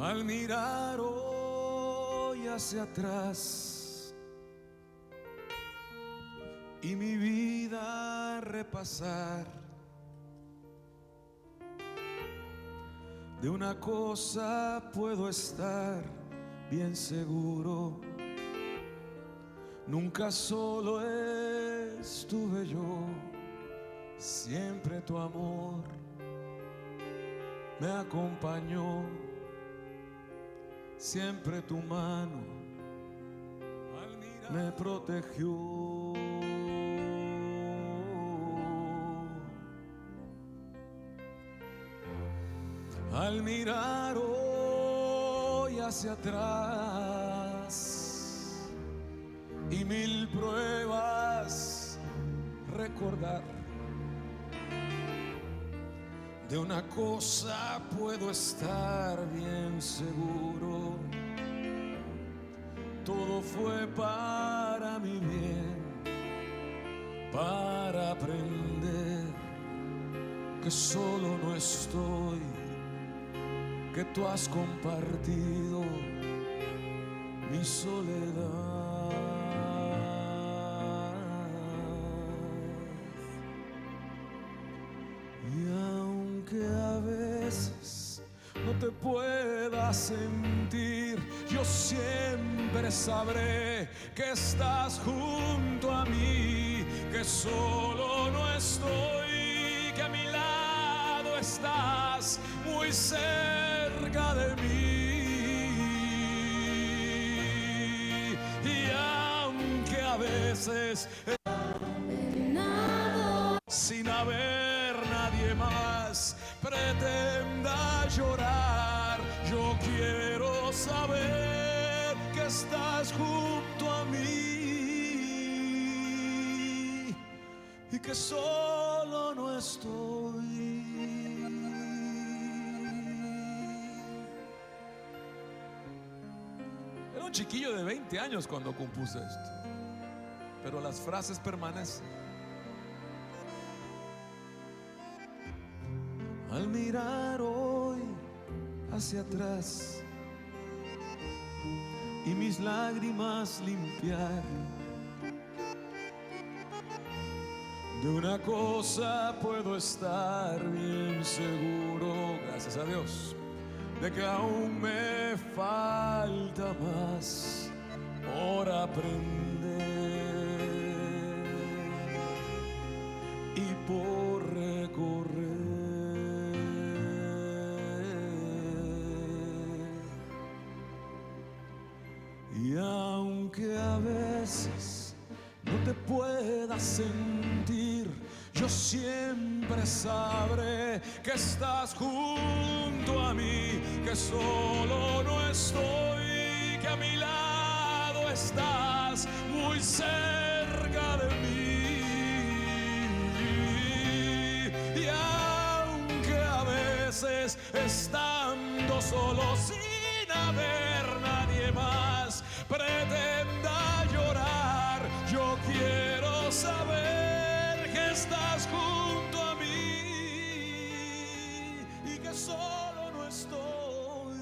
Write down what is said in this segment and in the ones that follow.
Al mirar hoy hacia atrás y mi vida repasar, de una cosa puedo estar bien seguro: nunca solo estuve yo, siempre tu amor me acompañó, siempre tu mano me protegió. Al mirar hoy hacia atrás y mil pruebas recordar, de una cosa puedo estar bien seguro: todo fue para mi bien, para aprender que solo no estoy, que tú has compartido mi soledad. Y aunque a veces no te pueda sentir, yo siempre sabré que estás junto a mí, que solo no estoy, que a mi lado estás muy cerca de mí. Y aunque a veces sin haber nadie más pretenda llorar, yo quiero saber que estás junto a mí y que solo no estoy. Era un chiquillo de 20 años cuando compuse esto, pero las frases permanecen. Al mirar hoy hacia atrás y mis lágrimas limpiar, de una cosa puedo estar bien seguro, gracias a Dios, de que aún me falta más por aprender y por recorrer. Y aunque a veces no te pueda sentir, yo siempre sabré que estás junto a mí, que solo no estoy, que a mi lado estás muy cerca de mí. Y aunque a veces estando solo sin haber nadie más pretenda llorar, yo quiero saber que estás junto a mí y que solo no estoy.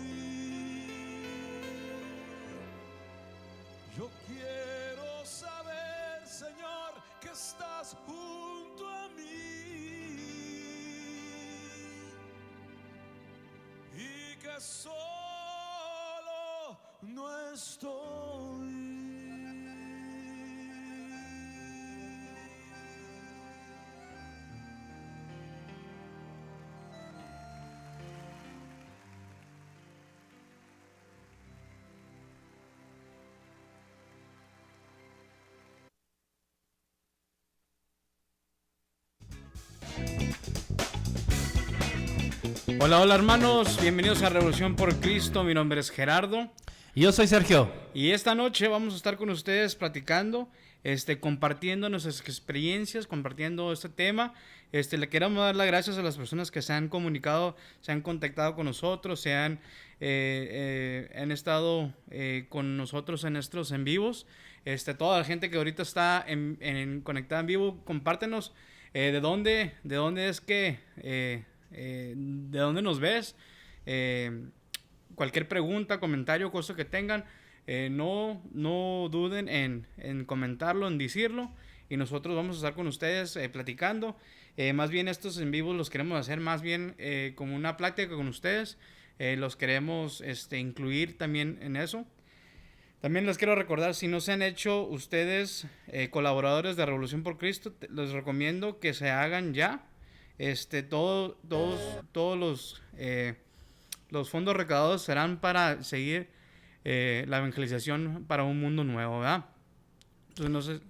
Yo quiero saber, Señor, que estás junto a mí y que solo no estoy. Hola, hola hermanos, bienvenidos a Revolución por Cristo. Mi nombre es Gerardo. Y yo soy Sergio. Y esta noche vamos a estar con ustedes platicando, compartiendo nuestras experiencias, compartiendo este tema. Le queremos dar las gracias a las personas que se han comunicado, se han contactado con nosotros, han estado con nosotros en nuestros en vivos. Toda la gente que ahorita está conectada en vivo, compártenos de dónde es que, de dónde nos ves. cualquier pregunta, comentario, cosa que tengan, no duden en comentarlo, en decirlo. Y nosotros vamos a estar con ustedes platicando. Más bien estos en vivo los queremos hacer más bien como una plática con ustedes. Los queremos incluir también en eso. También les quiero recordar, si no se han hecho ustedes colaboradores de Revolución por Cristo, les recomiendo que se hagan ya. Todos los fondos recaudados serán para seguir la evangelización para un mundo nuevo, ¿verdad? Entonces, no sé.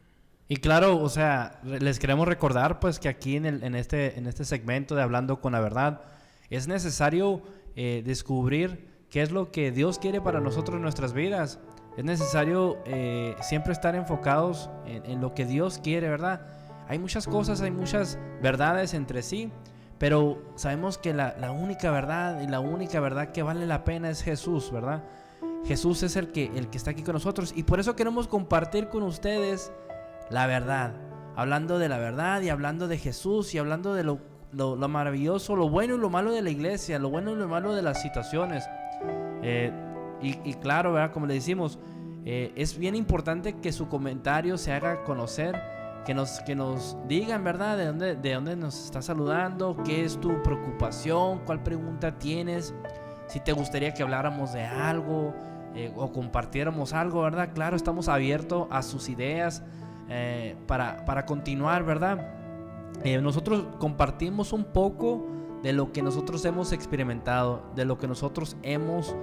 Y claro, o sea, les queremos recordar pues que aquí en este segmento de Hablando con la Verdad es necesario descubrir qué es lo que Dios quiere para nosotros en nuestras vidas. Es necesario siempre estar enfocados en lo que Dios quiere, ¿verdad? Hay muchas cosas, hay muchas verdades entre sí, pero sabemos que la única verdad y la única verdad que vale la pena es Jesús, ¿verdad? Jesús es el que está aquí con nosotros, y por eso queremos compartir con ustedes la verdad, hablando de la verdad y hablando de Jesús y hablando de lo maravilloso, lo bueno y lo malo de la iglesia, lo bueno y lo malo de las situaciones. Y claro, ¿verdad? Como le decimos, es bien importante que su comentario se haga conocer, que nos digan, ¿verdad? De dónde nos está saludando, qué es tu preocupación, cuál pregunta tienes, si te gustaría que habláramos de algo o compartiéramos algo, ¿verdad? Claro, estamos abiertos a sus ideas para continuar, ¿verdad? Nosotros compartimos un poco de lo que nosotros hemos experimentado, de lo que nosotros hemos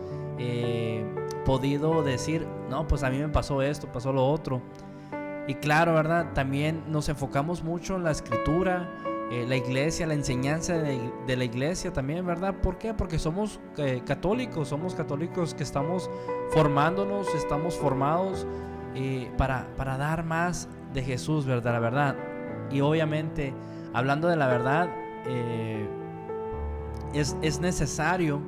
podido decir, no, pues a mí me pasó esto, pasó lo otro. Y claro, ¿verdad? También nos enfocamos mucho en la escritura, la iglesia, la enseñanza de la iglesia también, ¿verdad? ¿Por qué? Porque somos católicos que estamos formándonos, estamos formados para dar más de Jesús, ¿verdad? La verdad. Y obviamente, hablando de la verdad, es necesario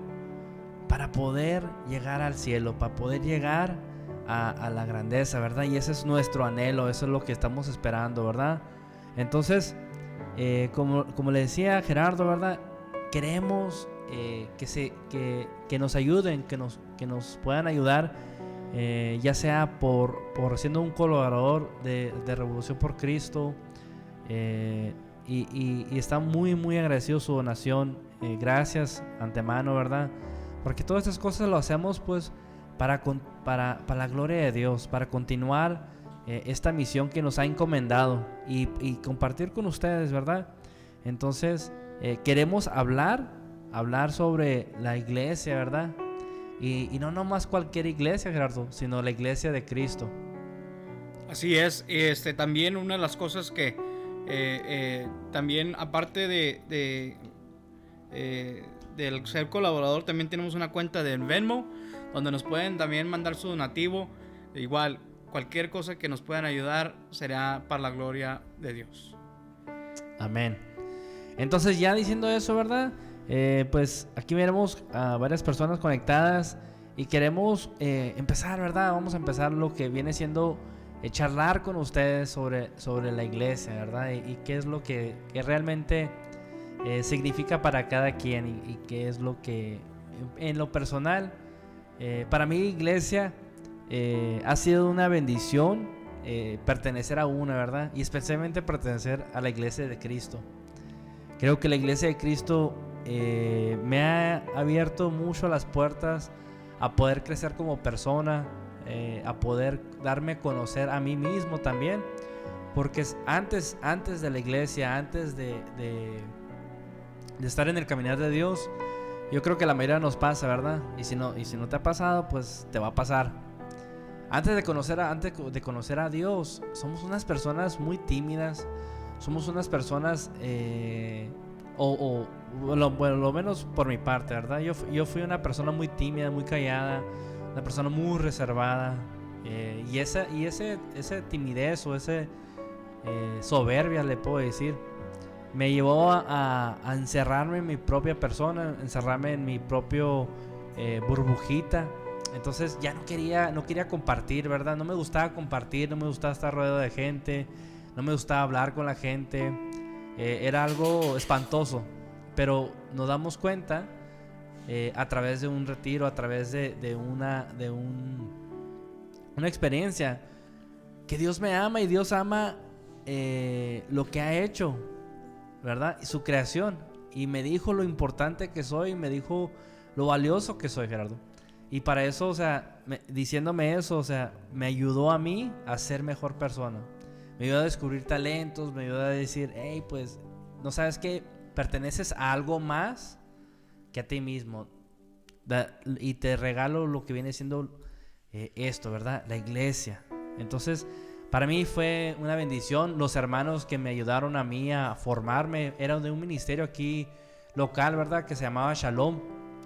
para poder llegar al cielo, para poder llegar a la grandeza, ¿verdad? Y ese es nuestro anhelo, eso es lo que estamos esperando, ¿verdad? Entonces, como le decía Gerardo, ¿verdad? Queremos que nos ayuden, que nos puedan ayudar, ya sea por siendo un colaborador de Revolución por Cristo, y está muy, muy agradecido su donación. Gracias antemano, ¿verdad? Porque todas estas cosas lo hacemos pues para la gloria de Dios, para continuar esta misión que nos ha encomendado y compartir con ustedes, ¿verdad? Entonces, queremos hablar sobre la iglesia, ¿verdad? Y no nomás cualquier iglesia, Gerardo, sino la iglesia de Cristo. Así es. También una de las cosas que también, aparte del ser colaborador, también tenemos una cuenta de Venmo donde nos pueden también mandar su donativo. Igual, cualquier cosa que nos puedan ayudar será para la gloria de Dios. Amén. Entonces, ya diciendo eso, ¿verdad? Pues aquí veremos a varias personas conectadas y queremos empezar, ¿verdad? Vamos a empezar lo que viene siendo charlar con ustedes sobre la iglesia, ¿verdad? Y qué es lo que realmente significa para cada quien y qué es lo que, en lo personal, para mí iglesia ha sido una bendición pertenecer a una, ¿verdad? Y especialmente pertenecer a la iglesia de Cristo. Creo que la iglesia de Cristo me ha abierto mucho las puertas a poder crecer como persona, a poder darme a conocer a mí mismo también, porque antes de la iglesia, antes de estar en el caminar de Dios, yo creo que la mayoría nos pasa, ¿verdad? Y si no te ha pasado, pues te va a pasar. Antes de conocer a Dios, somos unas personas muy tímidas, somos unas personas lo menos por mi parte, ¿verdad? Yo fui una persona muy tímida, muy callada, una persona muy reservada, y ese timidez o ese soberbia, le puedo decir, me llevó a encerrarme en mi propia persona, encerrarme en mi propio burbujita. Entonces ya no quería compartir, ¿verdad? No me gustaba compartir, no me gustaba estar rodeado de gente, no me gustaba hablar con la gente. Era algo espantoso, pero nos damos cuenta a través de un retiro, a través de una experiencia, que Dios me ama y Dios ama lo que ha hecho, ¿verdad? Y su creación. Y me dijo lo importante que soy, me dijo lo valioso que soy, Gerardo. Y para eso, o sea, diciéndome eso, o sea, me ayudó a mí a ser mejor persona. Me ayudó a descubrir talentos, me ayudó a decir, hey, pues, ¿no sabes qué? Perteneces a algo más que a ti mismo. Y te regalo lo que viene siendo esto, ¿verdad? La iglesia. Entonces, para mí fue una bendición. Los hermanos que me ayudaron a mí a formarme eran de un ministerio aquí local, ¿verdad? Que se llamaba Shalom.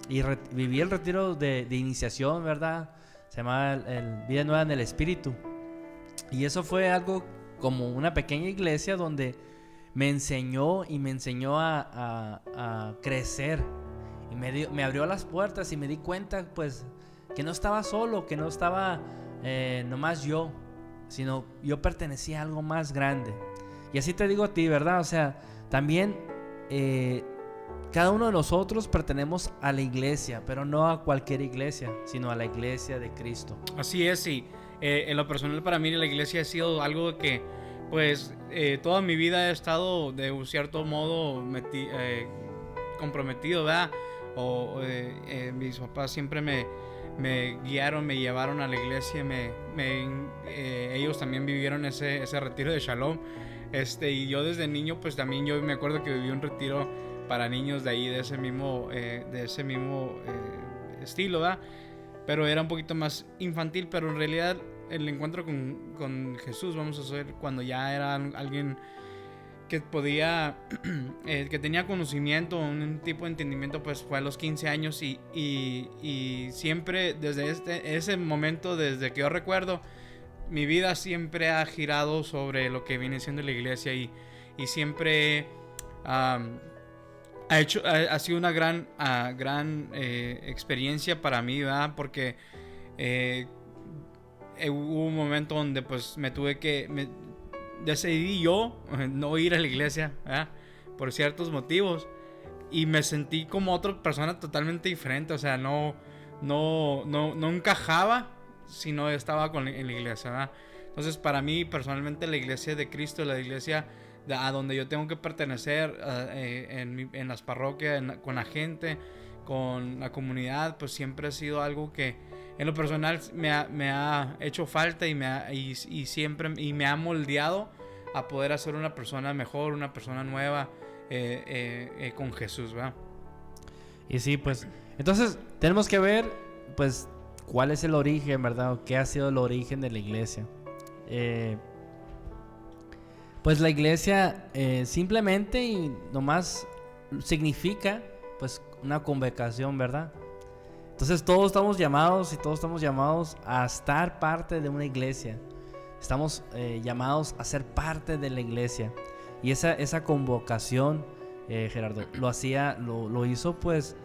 Y viví el retiro de iniciación, ¿verdad? Se llamaba el Vida Nueva en el Espíritu. Y eso fue algo como una pequeña iglesia donde me enseñó a crecer. Y me abrió las puertas y me di cuenta, pues, que no estaba solo, que no estaba nomás yo, sino yo pertenecía a algo más grande. Y así te digo a ti, ¿verdad? O sea, también cada uno de nosotros pertenecemos a la iglesia, pero no a cualquier iglesia, sino a la iglesia de Cristo. Así es, y en lo personal para mí la iglesia ha sido algo que, pues, toda mi vida he estado de un cierto modo comprometido, ¿verdad? Mis papás siempre me guiaron, me llevaron a la iglesia, ellos también vivieron ese retiro de Shalom, y yo desde niño, pues también yo me acuerdo que viví un retiro para niños de ahí, de ese mismo estilo, ¿verdad? Pero era un poquito más infantil, pero en realidad el encuentro con Jesús, vamos a hacer, cuando ya era alguien que podía, que tenía conocimiento, un tipo de entendimiento, pues fue a los 15 años y siempre desde ese momento, desde que yo recuerdo, mi vida siempre ha girado sobre lo que viene siendo la iglesia y siempre ha sido una gran experiencia para mí, ¿verdad? Porque hubo un momento donde pues decidí yo no ir a la iglesia, ¿verdad? Por ciertos motivos, y me sentí como otra persona totalmente diferente. O sea, no encajaba si no estaba en la iglesia, ¿verdad? Entonces, para mí personalmente, la iglesia de Cristo, la iglesia a donde yo tengo que pertenecer, en las parroquias, con la gente, con la comunidad, pues siempre ha sido algo que en lo personal me ha hecho falta y siempre me ha moldeado a poder hacer una persona mejor, una persona nueva con Jesús, ¿verdad? Y sí, pues, entonces tenemos que ver, pues, cuál es el origen, ¿verdad? O qué ha sido el origen de la iglesia. Pues la iglesia simplemente y nomás significa, pues, una convocación, ¿verdad? Entonces todos estamos llamados a estar parte de una iglesia. Estamos llamados a ser parte de la iglesia. Y esa convocación, Gerardo, lo hizo pues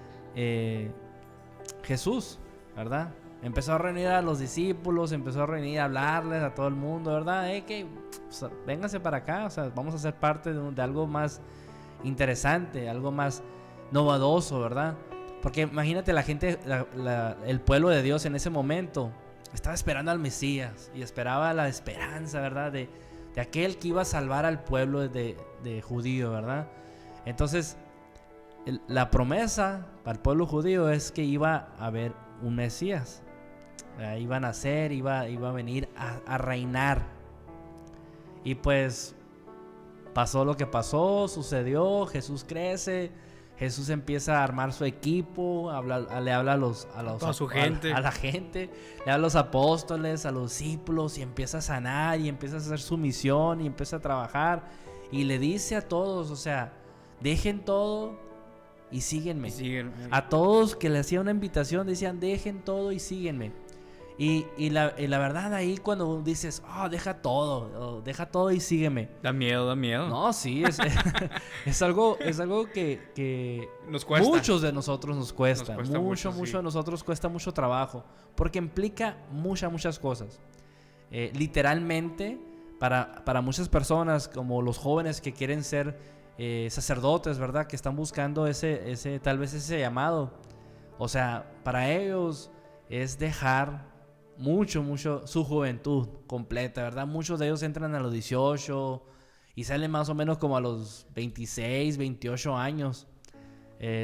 Jesús, ¿verdad? Empezó a reunir a los discípulos, empezó a reunir, a hablarles a todo el mundo, ¿verdad? Pues, vénganse para acá, o sea, vamos a ser parte de algo más interesante, algo más novedoso, ¿verdad? Porque imagínate la gente, el pueblo de Dios en ese momento estaba esperando al Mesías y esperaba la esperanza, ¿verdad? De aquel que iba a salvar al pueblo de judío, ¿verdad? Entonces, la promesa para el pueblo judío es que iba a haber un Mesías. Iba a nacer, iba a venir a reinar. Y pues pasó lo que pasó, sucedió, Jesús crece, Jesús empieza a armar su equipo, le habla a su gente, a la gente, le habla a los apóstoles, a los discípulos, y empieza a sanar y empieza a hacer su misión y empieza a trabajar y le dice a todos, o sea, dejen todo y síguenme. A todos que le hacía una invitación decían, dejen todo y síguenme. Y la verdad, ahí cuando dices, deja todo y sígueme. Da miedo. No, sí, es algo que nos cuesta. Muchos de nosotros nos cuesta. Mucho sí. de nosotros cuesta mucho trabajo. Porque implica muchas cosas. Literalmente, para muchas personas, como los jóvenes que quieren ser sacerdotes, ¿verdad? Que están buscando tal vez ese llamado. O sea, para ellos es dejar mucho su juventud completa, ¿verdad? Muchos de ellos entran a los 18 y salen más o menos como a los 26, 28 años,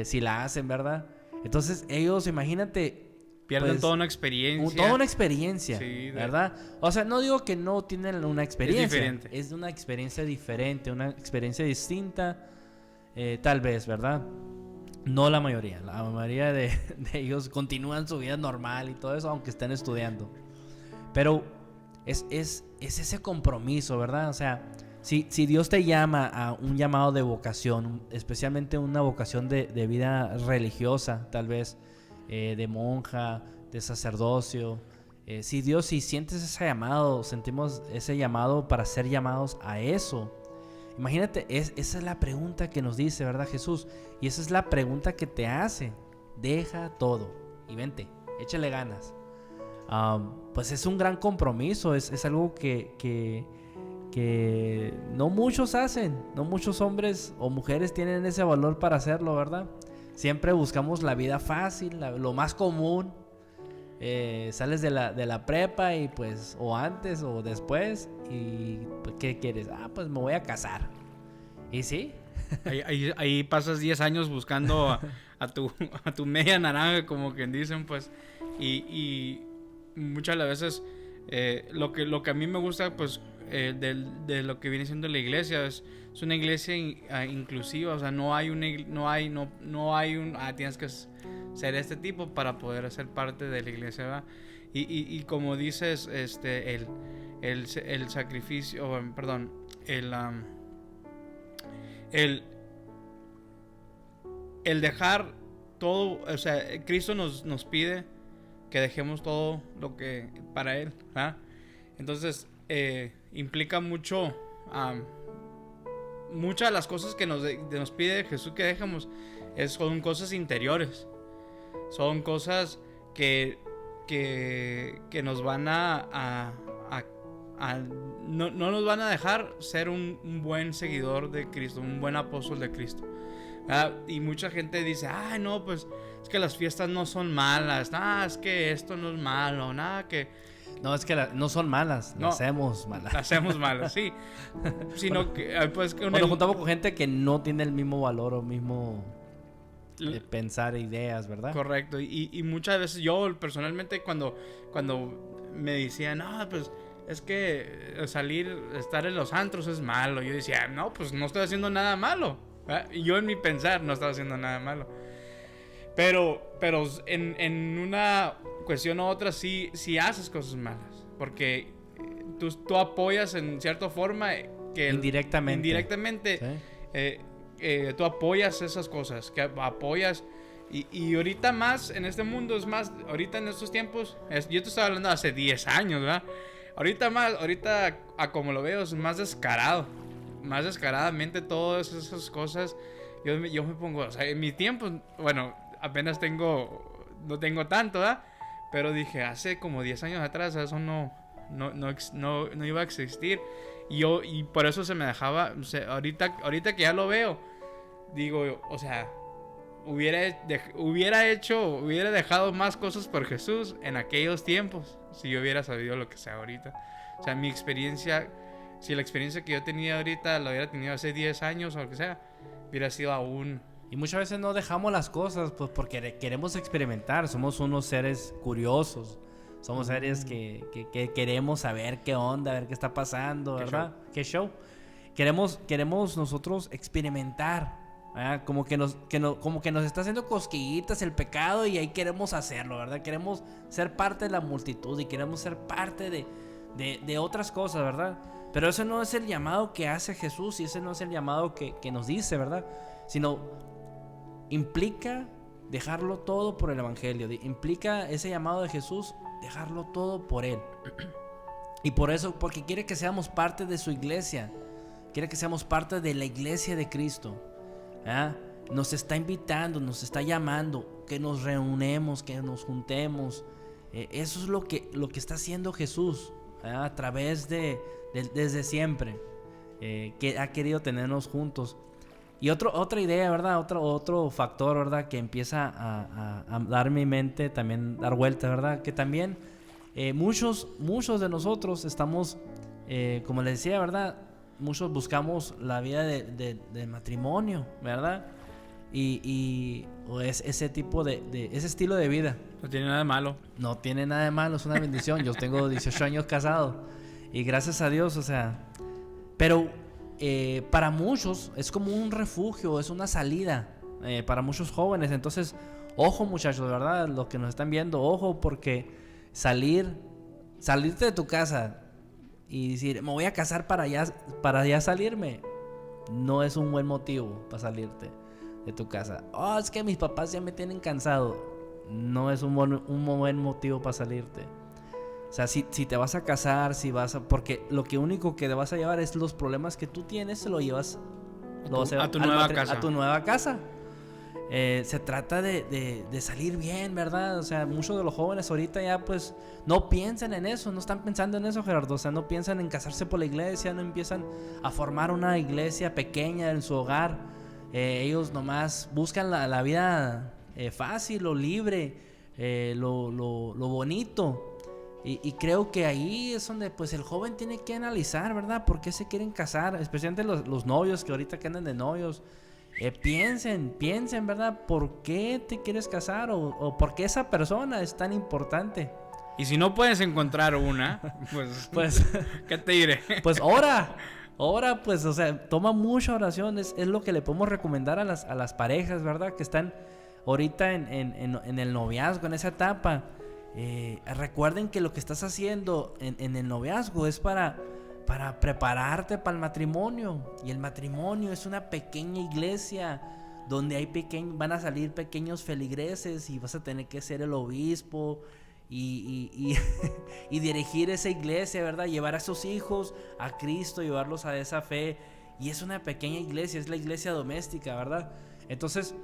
si la hacen, ¿verdad? Entonces ellos, imagínate, pierden pues, toda una experiencia. toda una experiencia, Sí, ¿verdad? O sea, no digo que no tienen una experiencia. Es diferente. Es una experiencia diferente, una experiencia distinta, tal vez, ¿verdad? No la mayoría. La mayoría de ellos continúan su vida normal y todo eso, aunque estén estudiando. Pero es ese compromiso, ¿verdad? O sea, si Dios te llama a un llamado de vocación, especialmente una vocación de vida religiosa, tal vez, de monja, de sacerdocio, si sientes ese llamado, sentimos ese llamado para ser llamados a eso. Imagínate, esa es la pregunta que nos dice, ¿verdad, Jesús? Y esa es la pregunta que te hace. Deja todo y vente, échale ganas. Pues es un gran compromiso, es algo que no muchos hacen, no muchos hombres o mujeres tienen ese valor para hacerlo, ¿verdad? Siempre buscamos la vida fácil, lo más común. Sales de la prepa y pues, o antes o después, y pues, ¿qué quieres? Pues me voy a casar. ¿Y sí? Ahí pasas 10 años buscando a tu media naranja, como quien dicen, pues. Y muchas de las veces lo que a mí me gusta, pues, de lo que viene siendo la iglesia es una iglesia inclusiva. O sea, no hay un tienes que ser este tipo para poder ser parte de la iglesia, ¿verdad? Y como dices, el sacrificio, perdón, el dejar todo. O sea, Cristo nos pide que dejemos todo lo que para Él, ¿verdad? Entonces implica mucho, muchas de las cosas que nos pide Jesús que dejemos son cosas interiores, son cosas que nos van no nos van a dejar ser un buen seguidor de Cristo, un buen apóstol de Cristo, ¿verdad? Y mucha gente dice, no, pues es que las fiestas no son malas, es que esto no es malo, nada que... No, es que no son malas, No, hacemos malas. Hacemos malas, sí. Sino que pues nos juntamos con gente que no tiene el mismo valor o mismo pensar ideas, ¿verdad? Correcto. Y muchas veces yo personalmente cuando me decían, pues es que estar en los antros es malo, yo decía, no, pues no estoy haciendo nada malo, ¿verdad? Y yo en mi pensar no estaba haciendo nada malo. Pero en una cuestión u otra sí haces cosas malas, porque tú apoyas en cierta forma que indirectamente ¿sí? Tú apoyas esas cosas, que apoyas y ahorita más en este mundo, es más, ahorita en estos tiempos, yo te estaba hablando hace 10 años, ¿verdad? Ahorita a como lo veo es más descaradamente todas esas cosas. Yo me pongo, o sea, en mi tiempo, bueno, apenas no tengo tanto, ¿verdad? Pero dije, hace como 10 años atrás eso no iba a existir. Y por eso se me dejaba, o sea, ahorita que ya lo veo, digo, o sea, hubiera dejado más cosas por Jesús en aquellos tiempos si yo hubiera sabido lo que sé ahorita. O sea, mi experiencia, si la experiencia que yo tenía ahorita la hubiera tenido hace 10 años o lo que sea, hubiera sido aún... Y muchas veces no dejamos las cosas pues porque queremos experimentar. Somos unos seres curiosos. Somos seres que queremos saber qué onda, ver qué está pasando, ¿verdad? ¿Qué show? Queremos nosotros experimentar, ¿verdad? Como que nos está haciendo cosquillitas el pecado y ahí queremos hacerlo, ¿verdad? Queremos ser parte de la multitud y queremos ser parte de otras cosas, ¿verdad? Pero ese no es el llamado que hace Jesús y ese no es el llamado que nos dice, ¿verdad? Sino implica dejarlo todo por el evangelio, implica ese llamado de Jesús, dejarlo todo por Él. Y por eso, porque quiere que seamos parte de su iglesia, quiere que seamos parte de la iglesia de Cristo, ¿eh? Nos está invitando, nos está llamando, que nos reunemos, que nos juntemos. Eso es lo que está haciendo Jesús, a través desde siempre, que ha querido tenernos juntos. Y otra idea, ¿verdad? Otro factor, ¿verdad? Que empieza a dar mi mente, también dar vuelta, ¿verdad? Que también muchos de nosotros estamos, como les decía, ¿verdad? Muchos buscamos la vida de matrimonio, ¿verdad? O ese tipo ese estilo de vida. No tiene nada de malo. No tiene nada de malo, es una bendición. Yo tengo 18 años casado y gracias a Dios, o sea, pero para muchos es como un refugio, es una salida para muchos jóvenes. Entonces, ojo muchachos, ¿verdad? Los que nos están viendo, ojo, porque salirte de tu casa y decir, me voy a casar para ya salirme, no es un buen motivo para salirte de tu casa. Oh, es que mis papás ya me tienen cansado. No es un buen motivo para salirte. O sea, si te vas a casar, porque lo único que te vas a llevar es los problemas que tú tienes, se lo llevas a tu nueva casa. A tu nueva casa. Se trata de salir bien, ¿verdad? O sea, muchos de los jóvenes ahorita ya pues no piensan en eso, no están pensando en eso, Gerardo. O sea, no piensan en casarse por la iglesia, no empiezan a formar una iglesia pequeña en su hogar. Ellos nomás buscan la vida fácil, lo libre, lo bonito. Y creo que ahí es donde pues el joven tiene que analizar, ¿verdad? ¿Por qué se quieren casar? Especialmente los novios que ahorita que andan de novios. Piensen, ¿verdad? ¿Por qué te quieres casar? O por qué esa persona es tan importante. Y si no puedes encontrar una, pues ¿qué te diré? Pues ora, pues, o sea, toma mucha oración. Es lo que le podemos recomendar a las parejas, ¿verdad? Que están ahorita en el noviazgo, en esa etapa. Recuerden que lo que estás haciendo en el noviazgo es para prepararte para el matrimonio. Y el matrimonio es una pequeña iglesia donde van a salir pequeños feligreses y vas a tener que ser el obispo y dirigir esa iglesia, ¿verdad? Llevar a sus hijos a Cristo, llevarlos a esa fe. Y es una pequeña iglesia, es la iglesia doméstica, ¿verdad? Entonces,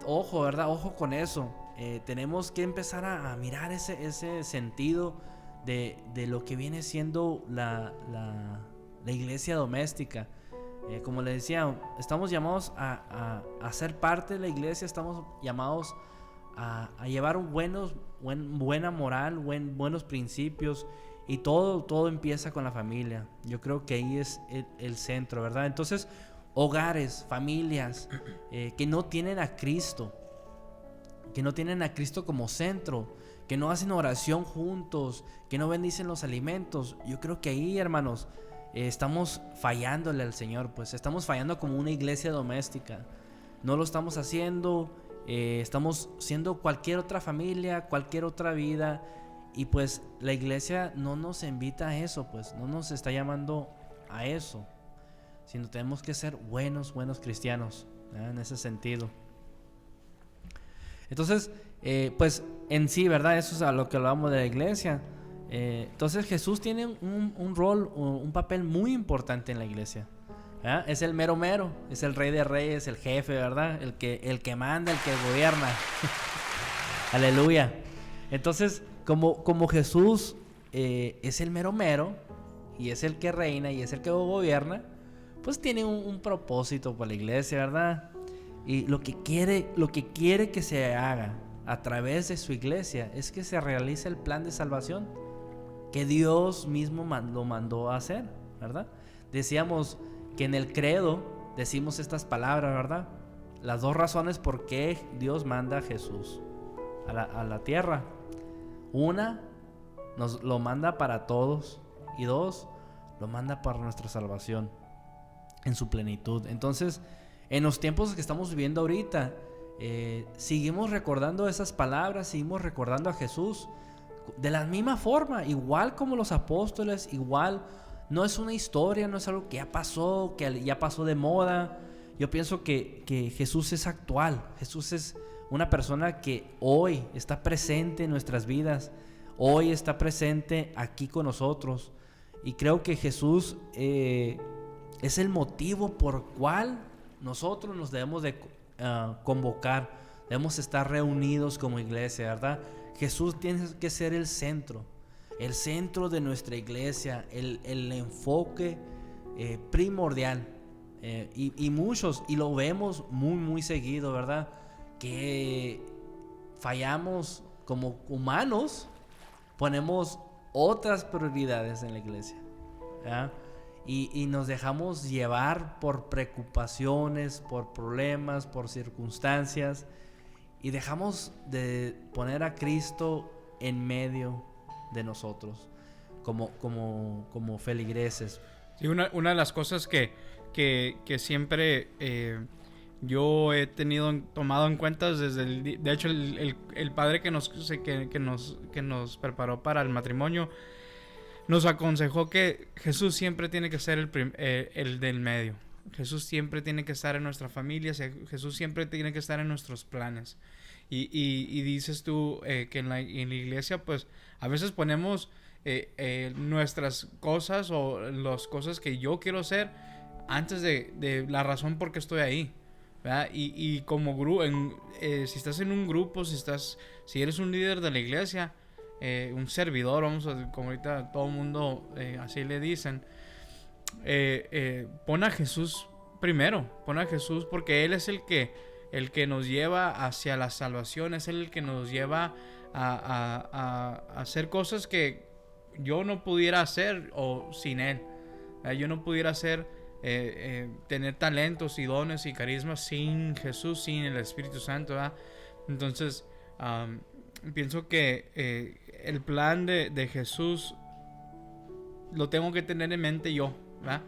ojo, ¿verdad? Ojo con eso. Tenemos que empezar a mirar ese sentido de lo que viene siendo la iglesia doméstica. Como les decía, estamos llamados a ser parte de la iglesia, estamos llamados a llevar buena moral, buenos principios, y todo empieza con la familia. Yo creo que ahí es el centro, ¿verdad? Entonces, hogares, familias que no tienen a Cristo, como centro, que no hacen oración juntos, que no bendicen los alimentos. Yo creo que ahí, hermanos, estamos fallándole al Señor, pues estamos fallando como una iglesia doméstica. No lo estamos haciendo, estamos siendo cualquier otra familia, cualquier otra vida, y pues la iglesia no nos invita a eso, pues no nos está llamando a eso, sino tenemos que ser buenos cristianos, ¿verdad? En ese sentido. Entonces, pues en sí, ¿verdad? Eso es a lo que hablamos de la iglesia. Entonces Jesús tiene un rol, un papel muy importante en la iglesia, ¿verdad? Es el mero, es el rey de reyes, el jefe, ¿verdad? El que manda, el que gobierna. Aleluya. Entonces, como Jesús es el mero y es el que reina y es el que gobierna, pues tiene un propósito para la iglesia, ¿verdad? Y lo que quiere que se haga a través de su iglesia es que se realice el plan de salvación que Dios mismo lo mandó a hacer, ¿verdad? Decíamos que en el credo decimos estas palabras, ¿verdad? Las dos razones por qué Dios manda a Jesús a la tierra. Una, nos lo manda para todos, y dos, lo manda para nuestra salvación en su plenitud. Entonces, en los tiempos que estamos viviendo ahorita, seguimos recordando esas palabras, seguimos recordando a Jesús de la misma forma, igual como los apóstoles, igual. No es una historia, no es algo que ya pasó de moda. Yo pienso que Jesús es actual. Jesús es una persona que hoy está presente en nuestras vidas, hoy está presente aquí con nosotros, y creo que Jesús es el motivo por el cual nosotros nos debemos de convocar, debemos estar reunidos como iglesia, ¿verdad? Jesús tiene que ser el centro de nuestra iglesia, el enfoque primordial, y muchos, y lo vemos muy, muy seguido, ¿verdad? Que fallamos como humanos, ponemos otras prioridades en la iglesia, ¿verdad? Y nos dejamos llevar por preocupaciones, por problemas, por circunstancias, y dejamos de poner a Cristo en medio de nosotros como feligreses. Sí, una de las cosas que siempre yo he tomado en cuenta desde de hecho el padre que nos preparó para el matrimonio nos aconsejó que Jesús siempre tiene que ser el del medio. Jesús siempre tiene que estar en nuestra familia, Jesús siempre tiene que estar en nuestros planes. Y dices tú que en la iglesia pues a veces ponemos nuestras cosas o las cosas que yo quiero hacer antes de la razón por qué estoy ahí, ¿verdad? Y como si estás en un grupo, si eres un líder de la iglesia, un servidor, como ahorita todo el mundo así le dicen, pon a Jesús primero, pon a Jesús porque Él es el que nos lleva hacia la salvación, es el que nos lleva a hacer cosas que yo no pudiera hacer o sin Él. Yo no pudiera tener talentos y dones y carismas sin Jesús, sin el Espíritu Santo, ¿verdad? Entonces pienso que el plan de Jesús lo tengo que tener en mente yo, ¿verdad?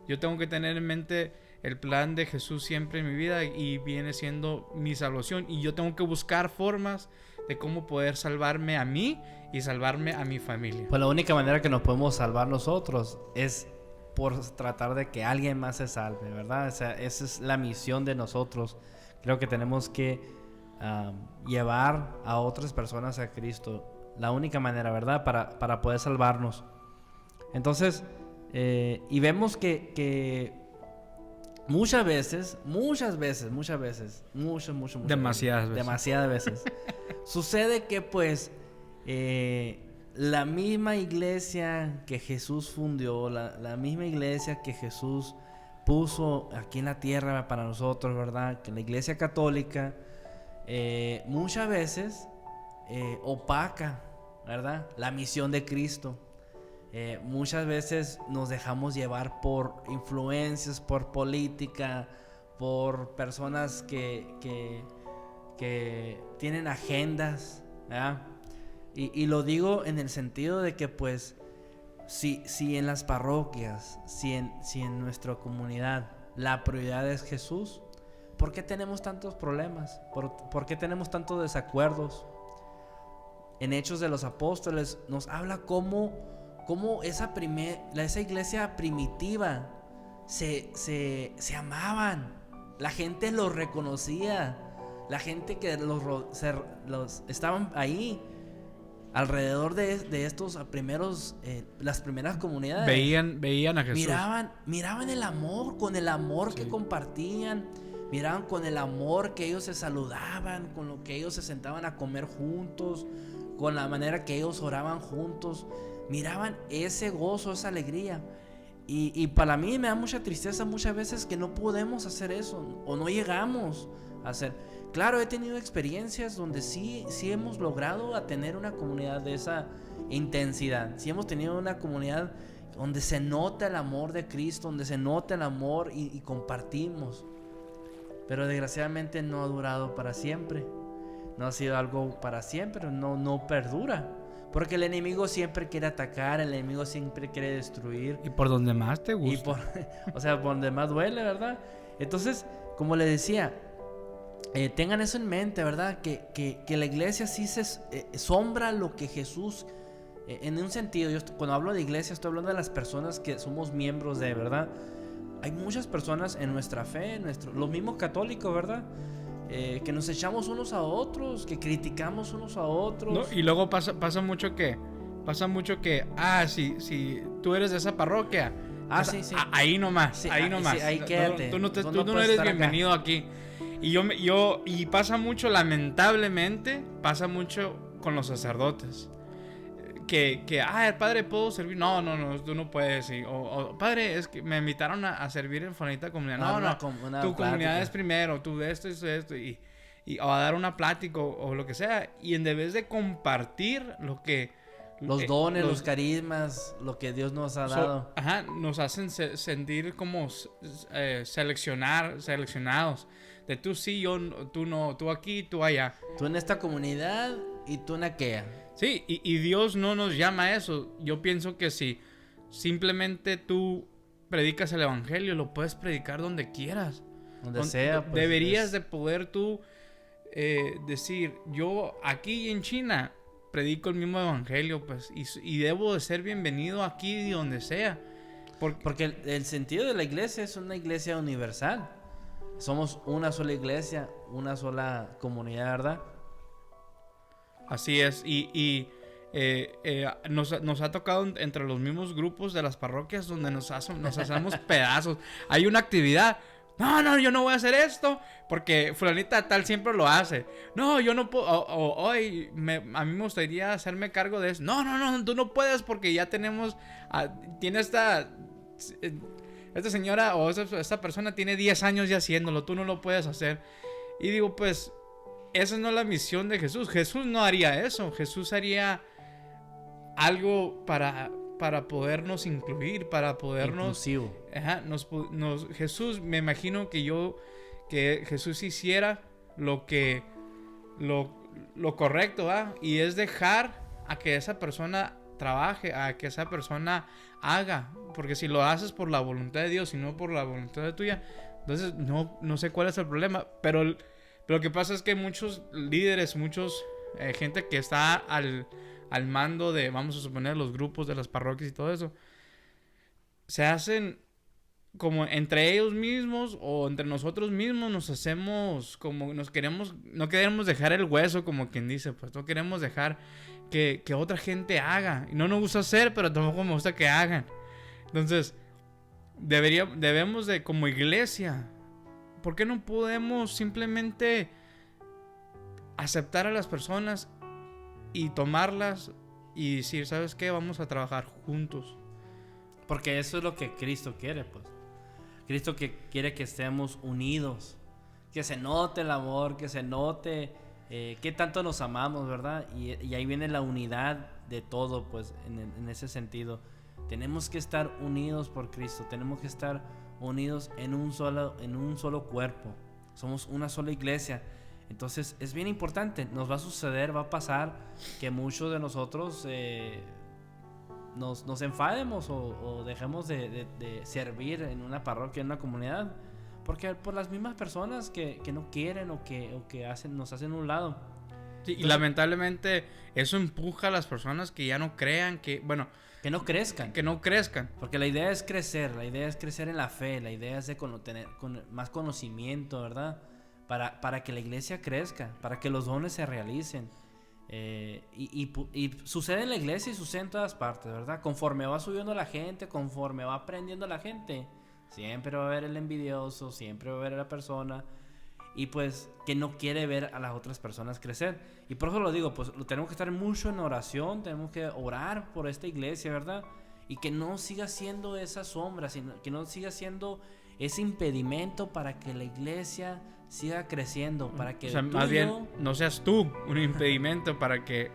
Yo tengo que tener en mente el plan de Jesús siempre en mi vida y viene siendo mi salvación, y yo tengo que buscar formas de cómo poder salvarme a mí y salvarme a mi familia. Pues la única manera que nos podemos salvar nosotros es por tratar de que alguien más se salve, ¿verdad? O sea, esa es la misión de nosotros. Creo que tenemos que llevar a otras personas a Cristo. La única manera, ¿verdad? Para poder salvarnos. Entonces, y vemos que muchas veces, demasiadas veces, sucede que pues la misma iglesia que Jesús fundió, la misma iglesia que Jesús puso aquí en la tierra para nosotros, ¿verdad? Que la iglesia católica muchas veces opaca, ¿verdad? La misión de Cristo. Muchas veces nos dejamos llevar por influencias, por política, por personas que tienen agendas, ¿verdad? Y lo digo en el sentido de que pues si en las parroquias, si en nuestra comunidad la prioridad es Jesús, ¿por qué tenemos tantos problemas? ¿Por qué tenemos tantos desacuerdos? En Hechos de los Apóstoles nos habla cómo esa iglesia primitiva se amaban, la gente los reconocía, la gente que los estaban ahí alrededor de estos primeros, las primeras comunidades, veían a Jesús, miraban el amor, con el amor que compartían, miraban con el amor que ellos se saludaban, con lo que ellos se sentaban a comer juntos, con la manera que ellos oraban juntos. Miraban ese gozo, esa alegría. Y para mí me da mucha tristeza muchas veces que no podemos hacer eso o no llegamos a hacer. Claro, he tenido experiencias donde sí hemos logrado a tener una comunidad de esa intensidad. Sí hemos tenido una comunidad donde se nota el amor de Cristo, donde se nota el amor y compartimos. Pero desgraciadamente no ha durado para siempre. No ha sido algo para siempre, no perdura. Porque el enemigo siempre quiere atacar, el enemigo siempre quiere destruir. Y por donde más te gusta. O sea, por donde más duele, ¿verdad? Entonces, como le decía, tengan eso en mente, ¿verdad? Que la iglesia sí se sombra lo que Jesús, en un sentido, cuando hablo de iglesia estoy hablando de las personas que somos miembros de, ¿verdad? Hay muchas personas en nuestra fe, los mismos católicos, ¿verdad? Que nos echamos unos a otros, que criticamos unos a otros. No, y luego pasa mucho que si tú eres de esa parroquia, sí. Ahí nomás, sí, ahí nomás. Sí, ahí quédate. Tú no eres bienvenido aquí. Y pasa mucho, lamentablemente, pasa mucho con los sacerdotes. padre, ¿puedo servir? No, tú no puedes. O padre, es que me invitaron a servir en Fonita Comunidad. No, tu comunidad es primero, tú esto, o a dar una plática o lo que sea. Y en vez de compartir los dones, los carismas, lo que Dios nos ha dado. Nos hacen sentir como seleccionados. De tú sí, tú no, tú aquí, tú allá. Tú en esta comunidad y tú en aquella. Sí, y Dios no nos llama a eso. Yo pienso que si simplemente tú predicas el evangelio, lo puedes predicar donde quieras. Donde sea. Pues, deberías de poder tú decir, yo aquí en China predico el mismo evangelio, pues, y debo de ser bienvenido aquí y donde sea. Porque el sentido de la iglesia es una iglesia universal. Somos una sola iglesia, una sola comunidad, ¿verdad? Así es, y nos ha tocado entre los mismos grupos de las parroquias donde nos hacemos pedazos. Hay una actividad. No, yo no voy a hacer esto porque fulanita tal siempre lo hace. No, yo no puedo. Hoy a mí me gustaría hacerme cargo de eso. No, tú no puedes porque ya tiene esta señora o esta persona tiene 10 años ya haciéndolo. Tú no lo puedes hacer. Y digo, pues, esa no es la misión de Jesús. Jesús no haría eso. Jesús haría algo para podernos incluir, para podernos... Inclusivo. Jesús, me imagino que Jesús hiciera lo correcto, ¿va? Y es dejar a que esa persona trabaje, a que esa persona haga. Porque si lo haces por la voluntad de Dios y no por la voluntad de tuya, entonces no sé cuál es el problema. Pero lo que pasa es que muchos líderes, gente que está al mando de, vamos a suponer, los grupos de las parroquias y todo eso, se hacen como entre ellos mismos o entre nosotros mismos, nos hacemos como no queremos dejar el hueso, como quien dice, pues no queremos dejar que otra gente haga. Y no nos gusta hacer, pero tampoco me gusta que hagan. Entonces, debemos de, como iglesia, ¿por qué no podemos simplemente aceptar a las personas y tomarlas y decir, ¿sabes qué? Vamos a trabajar juntos? Porque eso es lo que Cristo quiere, pues. Cristo quiere que estemos unidos, que se note el amor, que se note qué tanto nos amamos, ¿verdad? Y ahí viene la unidad de todo, pues, en ese sentido. Tenemos que estar unidos por Cristo, tenemos que estar unidos en un solo cuerpo. Somos una sola iglesia. Entonces es bien importante. Nos va a suceder, va a pasar que muchos de nosotros nos enfademos o dejemos de servir en una parroquia, en una comunidad, porque por las mismas personas que no quieren o que nos hacen un lado. Sí, y lamentablemente eso empuja a las personas que ya no crean, que no crezcan. Porque la idea es crecer en la fe, la idea es de tener más conocimiento, ¿verdad? Para que la iglesia crezca, para que los dones se realicen. Y sucede en la iglesia y sucede en todas partes, ¿verdad? Conforme va subiendo la gente, conforme va aprendiendo la gente, siempre va a haber el envidioso, siempre va a haber la persona y pues que no quiere ver a las otras personas crecer. Y por eso lo digo, pues tenemos que estar mucho en oración, tenemos que orar por esta iglesia, ¿verdad? Y que no siga siendo esa sombra, sino que no siga siendo ese impedimento para que la iglesia siga creciendo, para que más bien no seas tú un impedimento para que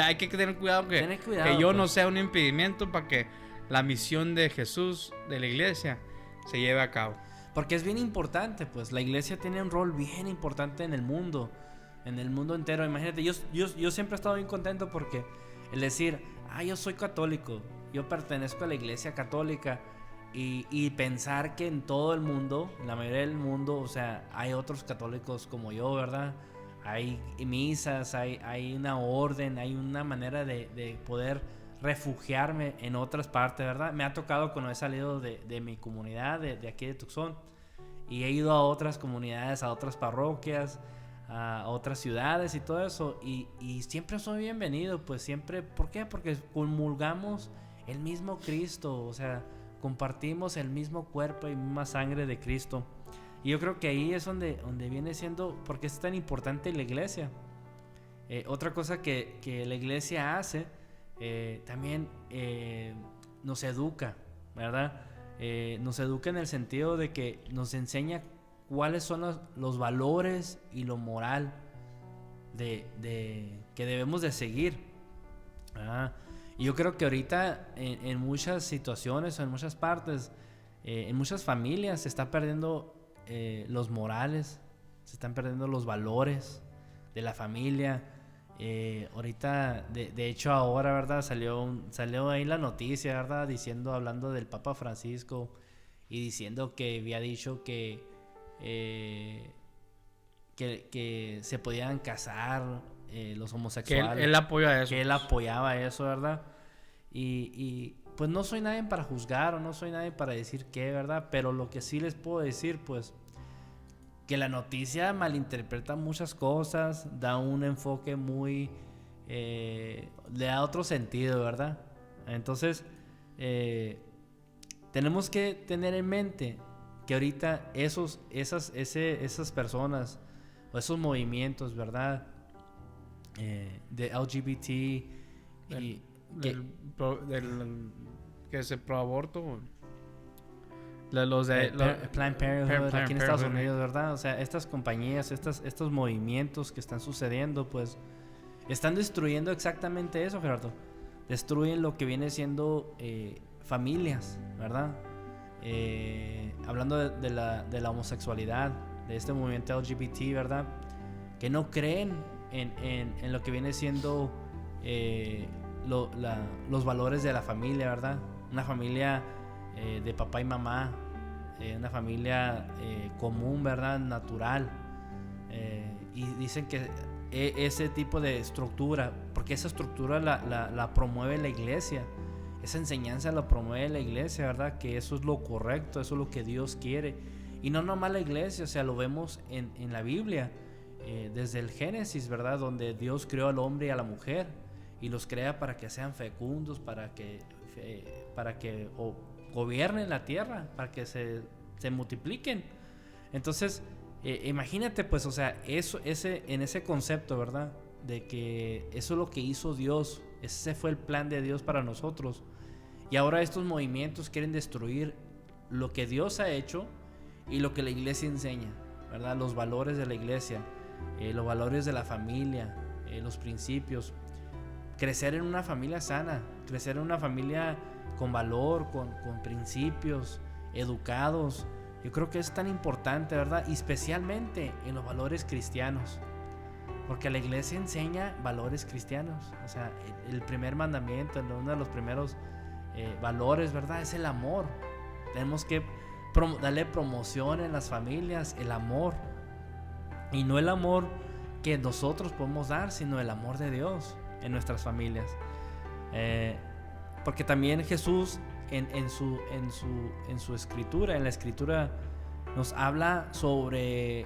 hay que tener cuidado que yo no sea un impedimento para que la misión de Jesús, de la iglesia, se lleve a cabo. Porque es bien importante, pues la iglesia tiene un rol bien importante en el mundo entero. Imagínate, yo siempre he estado bien contento porque el decir, yo soy católico, yo pertenezco a la iglesia católica, y pensar que en todo el mundo, en la mayoría del mundo, o sea, hay otros católicos como yo, ¿verdad? Hay misas, hay una orden, hay una manera de poder refugiarme en otras partes, ¿verdad? Me ha tocado cuando he salido de mi comunidad, de aquí de Tucson, y he ido a otras comunidades, a otras parroquias, a otras ciudades y todo eso, y siempre soy bienvenido, pues siempre. ¿Por qué? Porque comulgamos el mismo Cristo, o sea, compartimos el mismo cuerpo y misma sangre de Cristo. Y yo creo que ahí es donde viene siendo, porque es tan importante la iglesia. Otra cosa que la iglesia hace también nos educa, ¿verdad? Nos educa en el sentido de que nos enseña cuáles son los valores y lo moral que debemos de seguir. Y yo creo que ahorita en muchas situaciones o en muchas partes, en muchas familias se está perdiendo los morales, se están perdiendo los valores de la familia. Ahorita, de hecho ahora, ¿verdad? Salió ahí la noticia, ¿verdad? Hablando del Papa Francisco y diciendo que había dicho que se podían casar los homosexuales. Que él apoya eso. Que él apoyaba eso, ¿verdad? Y pues no soy nadie para juzgar o no soy nadie para decir qué, ¿verdad? Pero lo que sí les puedo decir, pues, que la noticia malinterpreta muchas cosas, da un enfoque muy... le da otro sentido, ¿verdad? Entonces, tenemos que tener en mente que ahorita esas personas o esos movimientos, ¿verdad? De LGBT que se pro aborto, Planned Parenthood aquí en Estados Unidos, ¿verdad? O sea, estas compañías, estos movimientos que están sucediendo, pues están destruyendo exactamente eso, Gerardo. Destruyen lo que viene siendo familias, ¿verdad? Hablando de la homosexualidad, de este movimiento LGBT, ¿verdad? Que no creen en lo que viene siendo los valores de la familia, ¿verdad? Una familia de papá y mamá, una familia común, ¿verdad? Natural. Y dicen que ese tipo de estructura, porque esa estructura la promueve la iglesia, esa enseñanza la promueve la iglesia, ¿verdad? Que eso es lo correcto, eso es lo que Dios quiere. Y no nomás la iglesia, o sea, lo vemos en la Biblia, desde el Génesis, ¿verdad? Donde Dios creó al hombre y a la mujer y los crea para que sean fecundos, para que gobiernen la tierra, para que se multipliquen. Entonces, imagínate, pues, o sea, en ese concepto, ¿verdad? De que eso es lo que hizo Dios, ese fue el plan de Dios para nosotros. Y ahora estos movimientos quieren destruir lo que Dios ha hecho y lo que la iglesia enseña, ¿verdad? Los valores de la iglesia, los valores de la familia, los principios. Crecer en una familia sana, crecer en una familia con valor, con principios, educados. Yo creo que es tan importante, ¿verdad? Y especialmente en los valores cristianos. Porque la iglesia enseña valores cristianos. O sea, el primer mandamiento, uno de los primeros valores, ¿verdad? Es el amor. Tenemos que darle promoción en las familias, el amor. Y no el amor que nosotros podemos dar, sino el amor de Dios en nuestras familias. Porque también Jesús en su escritura, en la escritura, nos habla sobre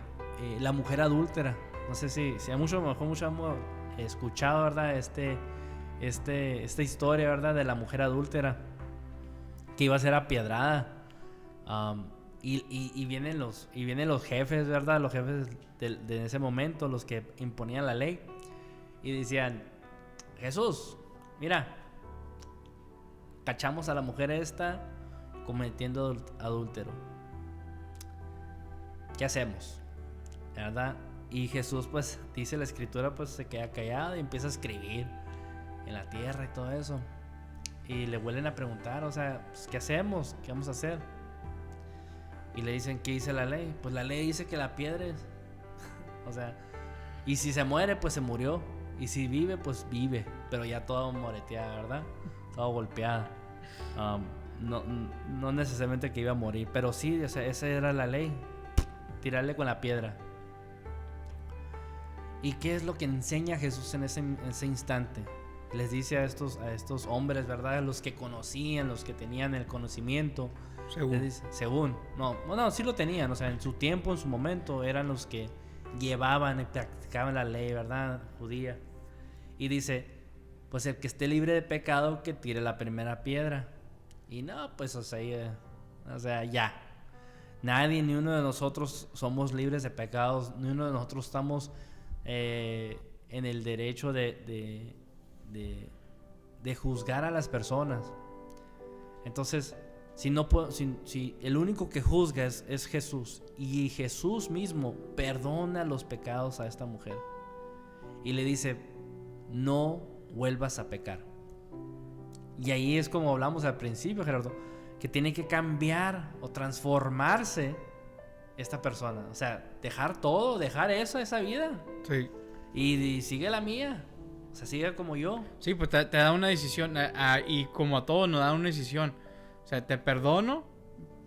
la mujer adúltera. No sé si mucho hemos escuchado, ¿verdad? Esta historia, ¿verdad? De la mujer adúltera que iba a ser apiedrada. Y vienen los jefes, ¿verdad? Los jefes de ese momento, los que imponían la ley, y decían: Jesús, mira, cachamos a la mujer esta cometiendo adúltero. ¿Qué hacemos? ¿Verdad? Y Jesús, pues, dice la escritura, pues se queda callado y empieza a escribir en la tierra y todo eso. Y le vuelven a preguntar, o sea, pues, ¿qué hacemos? ¿Qué vamos a hacer? Y le dicen, ¿qué dice la ley? Pues la ley dice que la piedres. O sea, y si se muere, pues se murió. Y si vive, pues vive. Pero ya toda moreteada, ¿verdad? Toda golpeada. No necesariamente que iba a morir, pero sí, o sea, esa era la ley. Tirarle con la piedra. ¿Y qué es lo que enseña Jesús en ese instante? Les dice a estos hombres, ¿verdad? Los que conocían, los que tenían el conocimiento. Según. No, sí lo tenían. O sea, en su tiempo, en su momento, eran los que llevaban y practicaban la ley, ¿verdad? Judía. Y dice, pues el que esté libre de pecado, que tire la primera piedra. Y no, pues, o sea, ya. Nadie, ni uno de nosotros somos libres de pecados. Ni uno de nosotros estamos en el derecho de de juzgar a las personas. Entonces, si el único que juzga es Jesús, y Jesús mismo perdona los pecados a esta mujer y le dice, no vuelvas a pecar. Y ahí es como hablamos al principio, Gerardo, que tiene que cambiar o transformarse esta persona. O sea, dejar todo, dejar esa vida. Sí. Y sigue la mía. O sea, sigue como yo. Sí, pues te da una decisión. Y como a todos nos da una decisión. O sea, te perdono,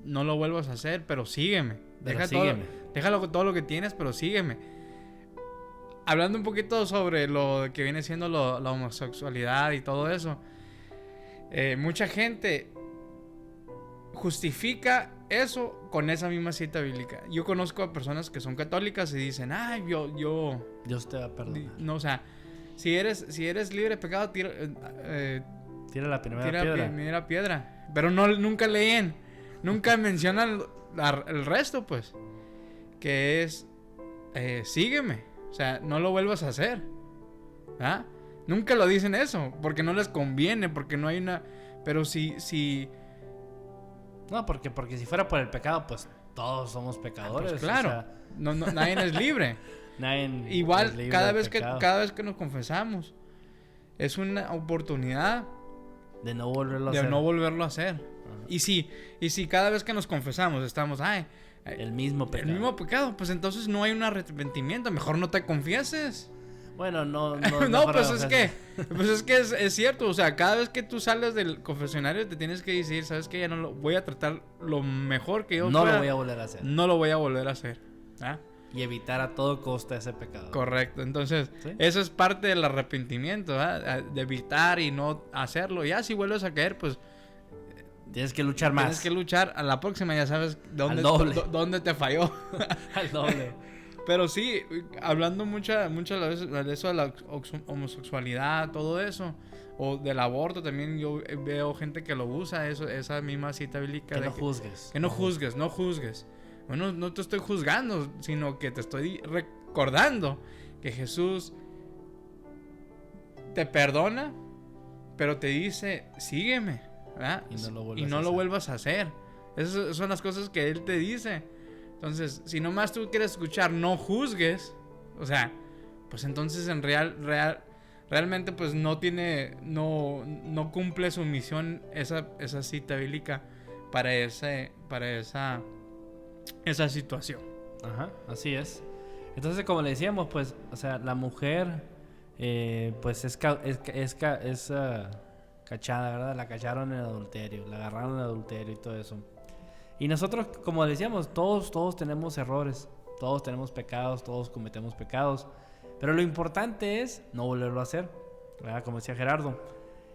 no lo vuelvas a hacer, pero sígueme. Sígueme. Déjalo todo lo que tienes, pero sígueme. Hablando un poquito sobre lo que viene siendo la homosexualidad y todo eso. Mucha gente justifica eso con esa misma cita bíblica. Yo conozco a personas que son católicas y dicen, ay, Dios te va a perdonar. no, o sea, si eres libre de pecado, tira la primera piedra. Pero nunca leen, nunca mencionan el resto, pues, que es sígueme, o sea, no lo vuelvas a hacer. ¿Ah? Nunca lo dicen eso, porque no les conviene, porque no hay una... Pero si No, porque si fuera por el pecado, pues todos somos pecadores. pues claro, o sea, nadie es libre. nadie Igual, es libre cada del vez pecado. que nos confesamos, es una oportunidad de no volverlo a de hacer. no volverlo a hacer. Ajá. Y si cada vez que nos confesamos estamos, El mismo pecado. el mismo pecado, pues entonces no hay un arrepentimiento. Mejor no te confieses. Bueno, no. No, pues es que es cierto. O sea, cada vez que tú sales del confesionario te tienes que decir, ¿sabes qué? Ya no lo voy a tratar lo mejor que yo No pueda. lo voy a volver a hacer. No lo voy a volver a hacer. ¿Ah? Y evitar a todo costa ese pecado. Correcto. Entonces, ¿Sí? eso es parte del arrepentimiento, ¿verdad? De evitar y no hacerlo. Ya si vuelves a caer, pues Tienes que luchar más. tienes que luchar. A la próxima ya sabes Al doble. dónde te falló. Al doble. Pero sí, hablando muchas veces de eso de la homosexualidad, todo eso, o del aborto, también yo veo gente que lo usa, esa misma cita bíblica. Que de no juzgues. Que no juzgues. Bueno, no te estoy juzgando, sino que te estoy recordando que Jesús te perdona, pero te dice, sígueme, ¿verdad? Y no lo vuelvas a hacer. Esas son las cosas que Él te dice. Entonces, si nomás tú quieres escuchar no juzgues, o sea, pues entonces en realmente pues no cumple su misión esa cita bíblica para esa situación. Ajá, así es. Entonces, como le decíamos, pues, o sea, la mujer, pues es cachada, ¿verdad? La cacharon en adulterio, la agarraron en adulterio y todo eso. Y nosotros, como decíamos, todos tenemos errores, todos tenemos pecados, todos cometemos pecados. Pero lo importante es no volverlo a hacer, ¿verdad? Como decía Gerardo.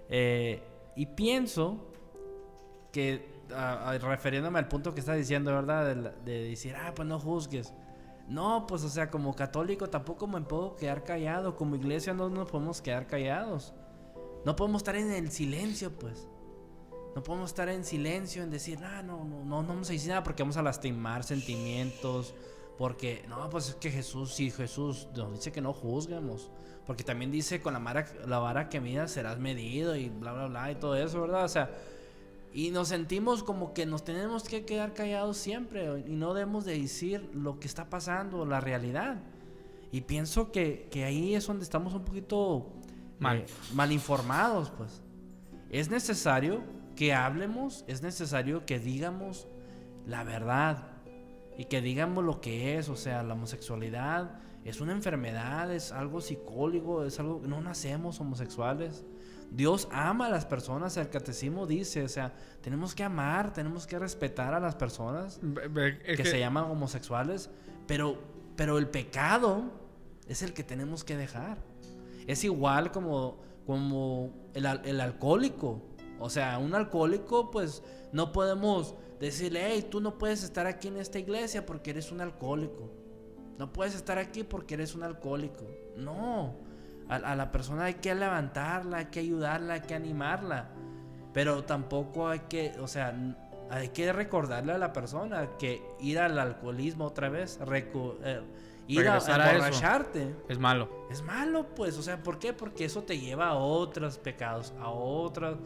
Y pienso que, refiriéndome al punto que está diciendo, ¿verdad? De decir, pues no juzgues. No, pues, o sea, como católico tampoco me puedo quedar callado. Como iglesia no nos podemos quedar callados. No podemos estar en el silencio, pues. No podemos estar en silencio en decir, no vamos a decir nada porque vamos a lastimar sentimientos. Porque, pues es que Jesús nos dice que no juzguemos. Porque también dice, con la vara que midas serás medido y bla, bla, bla y todo eso, ¿verdad? O sea, y nos sentimos como que nos tenemos que quedar callados siempre y no debemos de decir lo que está pasando, la realidad. Y pienso que ahí es donde estamos un poquito mal informados, pues. Es necesario que hablemos, es necesario que digamos la verdad y que digamos lo que es. O sea, la homosexualidad es una enfermedad, es algo psicólogo, es algo, no nacemos homosexuales. Dios ama a las personas, el catecismo dice, o sea, tenemos que amar, tenemos que respetar a las personas que se llaman homosexuales, pero el pecado es el que tenemos que dejar. Es igual como el alcohólico. O sea, un alcohólico, pues no podemos decirle, hey, tú no puedes estar aquí en esta iglesia porque eres un alcohólico. No puedes estar aquí porque eres un alcohólico. No, a la persona hay que levantarla, hay que ayudarla, hay que animarla. Pero tampoco hay que, o sea, hay que recordarle a la persona que ir al alcoholismo otra vez, ir a regresar a eso emborracharte es malo. es malo, pues. O sea, ¿por qué? Porque eso te lleva a otros pecados, a otras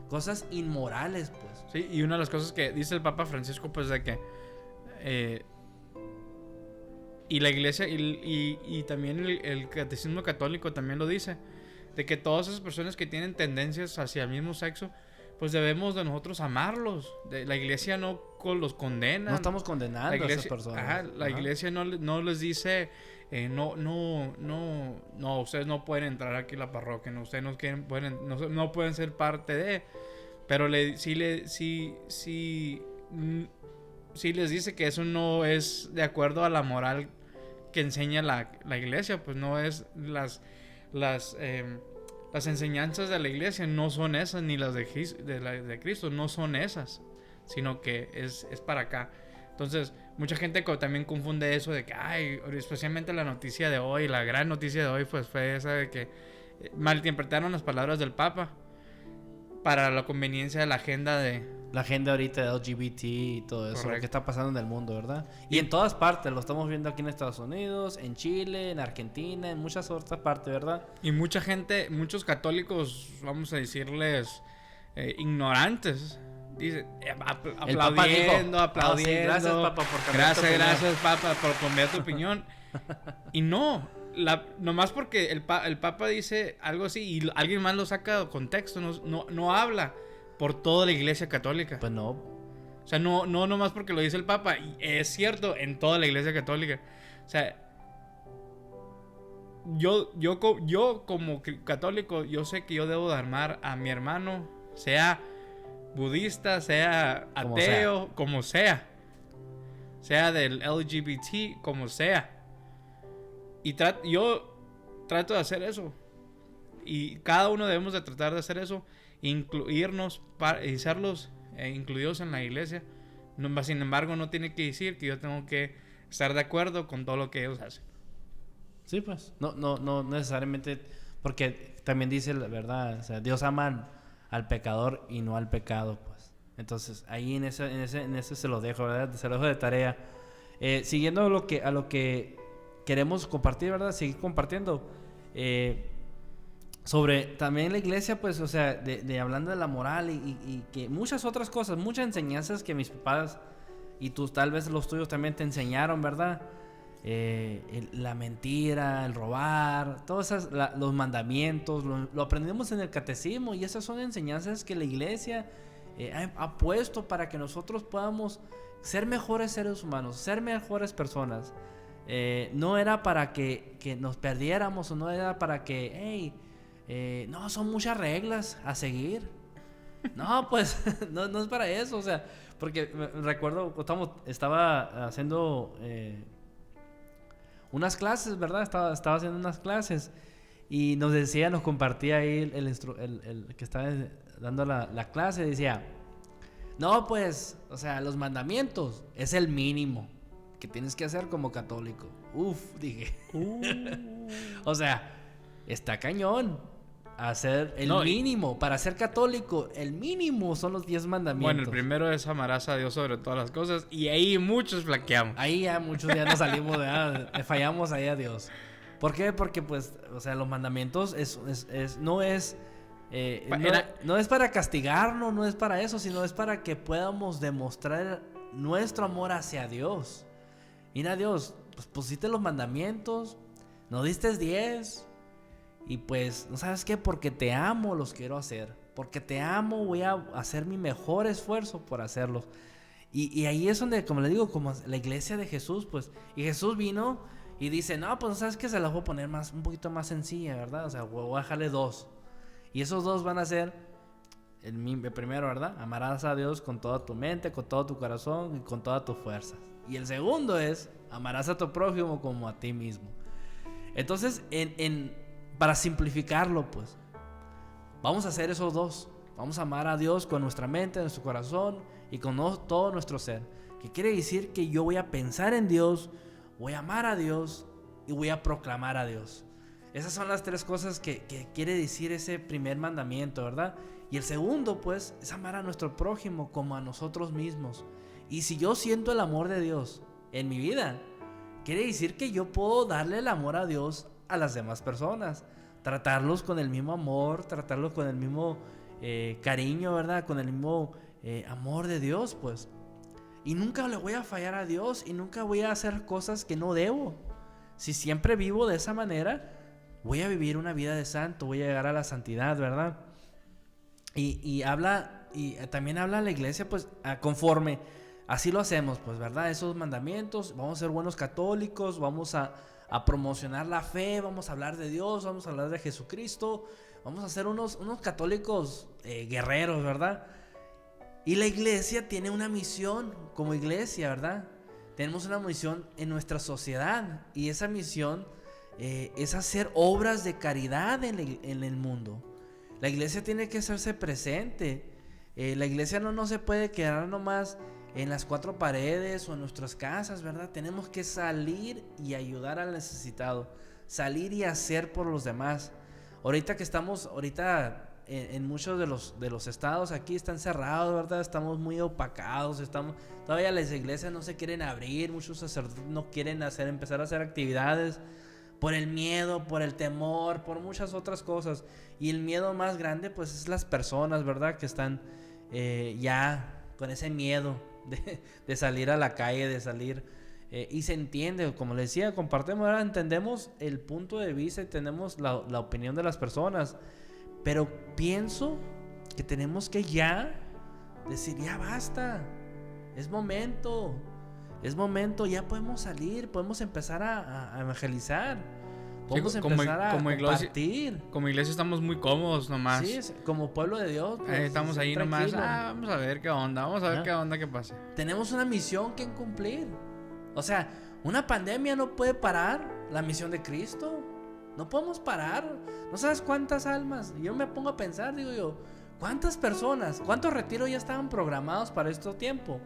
cosas inmorales, pues. Sí, y una de las cosas que dice el Papa Francisco, pues de que y la iglesia y también el catecismo católico también lo dice, de que todas esas personas que tienen tendencias hacia el mismo sexo, pues debemos de nosotros amarlos. La iglesia no los condena. No estamos condenando La iglesia, a esas personas. la iglesia no les dice no, ustedes no pueden entrar aquí a la parroquia, no, ustedes no pueden ser parte de, pero sí les dice que eso no es de acuerdo a la moral que enseña la iglesia, pues no es las enseñanzas de la iglesia no son esas, ni las de Cristo no son esas, sino que es para acá. Entonces, mucha gente también confunde eso de que, especialmente la noticia de hoy, la gran noticia de hoy, pues fue esa de que malinterpretaron las palabras del Papa para la conveniencia de la agenda la agenda ahorita de LGBT y todo eso. Correcto. Lo que está pasando en el mundo, ¿verdad? Y en todas partes, lo estamos viendo aquí en Estados Unidos, en Chile, en Argentina, en muchas otras partes, ¿verdad? Y mucha gente, muchos católicos, vamos a decirles, ignorantes, dice, aplaudiendo. Sí, gracias, Papa, por cambiar tu opinión. Gracias, Papa, por cambiar tu opinión. Y no, nomás porque el Papa dice algo así y alguien más lo saca de contexto, no habla por toda la iglesia católica. Pues no. O sea, no nomás porque lo dice el Papa, y es cierto en toda la iglesia católica. O sea, yo como católico, yo sé que yo debo de amar a mi hermano, sea budista, sea ateo, como sea del LGBT, como sea. Y yo trato de hacer eso. Y cada uno debemos de tratar de hacer eso, incluirnos y serlos incluidos en la iglesia. Sin embargo, no tiene que decir que yo tengo que estar de acuerdo con todo lo que ellos hacen. Sí, pues. No necesariamente. Porque también dice la verdad. O sea, Dios ama al pecador y no al pecado, pues. Entonces, ahí en ese se lo dejo, ¿verdad? Se lo dejo de tarea. Siguiendo a lo que queremos compartir, ¿verdad? Seguir compartiendo. Sobre también la iglesia, pues, o sea, de hablando de la moral y que muchas otras cosas, muchas enseñanzas que mis papás y tú, tal vez los tuyos también te enseñaron, ¿verdad? La mentira, el robar, todos los mandamientos, lo aprendimos en el catecismo y esas son enseñanzas que la iglesia ha puesto para que nosotros podamos ser mejores seres humanos, ser mejores personas. No era para que nos perdiéramos o no era para que, no, son muchas reglas a seguir. No, pues, no es para eso, o sea, porque recuerdo, estaba haciendo unas clases, ¿verdad? Estaba haciendo unas clases y nos compartía ahí el que estaba dando la clase, decía, no, pues, o sea, los mandamientos es el mínimo que tienes que hacer como católico. Dije. O sea, está cañón. Hacer el mínimo. Para ser católico, el mínimo son los 10 mandamientos. Bueno, el primero es amarás a Dios sobre todas las cosas. Y ahí muchos flaqueamos. Ahí ya muchos ya nos salimos le fallamos ahí a Dios. ¿Por qué? Porque pues, o sea, los mandamientos no es para castigarnos, no es para eso, sino es para que podamos demostrar nuestro amor hacia Dios. Mira, Dios, pues pusiste los mandamientos, nos diste 10. Y pues, ¿no sabes qué? Porque te amo los quiero hacer. Porque te amo voy a hacer mi mejor esfuerzo por hacerlos. Y ahí es donde, como le digo, como la iglesia de Jesús, pues. Y Jesús vino y dice, no, pues, ¿sabes qué? Se las voy a poner un poquito más sencilla, ¿verdad? O sea, voy a dejarle 2. Y esos 2 van a ser, el primero, ¿verdad? Amarás a Dios con toda tu mente, con todo tu corazón y con toda tu fuerza. Y el segundo es, amarás a tu prójimo como a ti mismo. Entonces, para simplificarlo, pues, vamos a hacer esos 2. Vamos a amar a Dios con nuestra mente, nuestro corazón y con todo nuestro ser. Que quiere decir que yo voy a pensar en Dios, voy a amar a Dios y voy a proclamar a Dios. Esas son las 3 cosas que quiere decir ese primer mandamiento, ¿verdad? Y el segundo, pues, es amar a nuestro prójimo como a nosotros mismos. Y si yo siento el amor de Dios en mi vida, quiere decir que yo puedo darle el amor a Dios a las demás personas. Tratarlos con el mismo amor, tratarlos con el mismo cariño, ¿verdad? Con el mismo amor de Dios, pues. Y nunca le voy a fallar a Dios y nunca voy a hacer cosas que no debo. Si siempre vivo de esa manera, voy a vivir una vida de santo, voy a llegar a la santidad, ¿verdad? Y también habla la iglesia, pues, conforme así lo hacemos, pues, ¿verdad? Esos mandamientos, vamos a ser buenos católicos, vamos a promocionar la fe, vamos a hablar de Dios, vamos a hablar de Jesucristo, vamos a ser unos católicos guerreros, ¿verdad? Y la iglesia tiene una misión como iglesia, ¿verdad? Tenemos una misión en nuestra sociedad y esa misión es hacer obras de caridad en el mundo. La iglesia tiene que hacerse presente. La iglesia no se puede quedar nomás en las cuatro paredes o en nuestras casas, ¿verdad? Tenemos que salir y ayudar al necesitado, salir y hacer por los demás. Ahorita que estamos, en muchos de los estados aquí están cerrados, ¿verdad? Estamos muy opacados, todavía las iglesias no se quieren abrir, muchos sacerdotes no quieren empezar a hacer actividades por el miedo, por el temor, por muchas otras cosas. Y el miedo más grande, pues, es las personas, ¿verdad? Que están ya con ese miedo de salir a la calle, de salir. Y se entiende, como les decía, compartimos, ¿verdad? Entendemos el punto de vista y tenemos la opinión de las personas. Pero pienso que tenemos que ya decir, ya basta, es momento, ya podemos salir, podemos empezar a evangelizar, podemos empezar a compartir. Como iglesia estamos muy cómodos nomás. Sí, como pueblo de Dios. Pues, estamos ahí nomás, vamos a ver qué onda, qué pasa. Tenemos una misión que cumplir. O sea, una pandemia no puede parar la misión de Cristo. No podemos parar. No sabes cuántas almas. Yo me pongo a pensar, digo yo, ¿cuántas personas, cuántos retiros ya estaban programados para este tiempo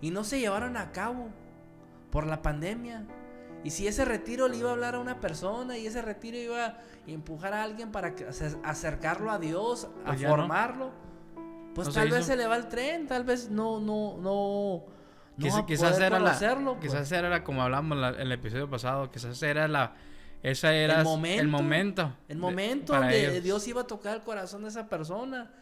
y no se llevaron a cabo por la pandemia? Y si ese retiro le iba a hablar a una persona y ese retiro iba a empujar a alguien para acercarlo a Dios, a formarlo, pues tal vez se le va el tren, tal vez no quizás era conocerlo. Quizás era como hablamos en el episodio pasado, quizás era el momento donde Dios iba a tocar el corazón de esa persona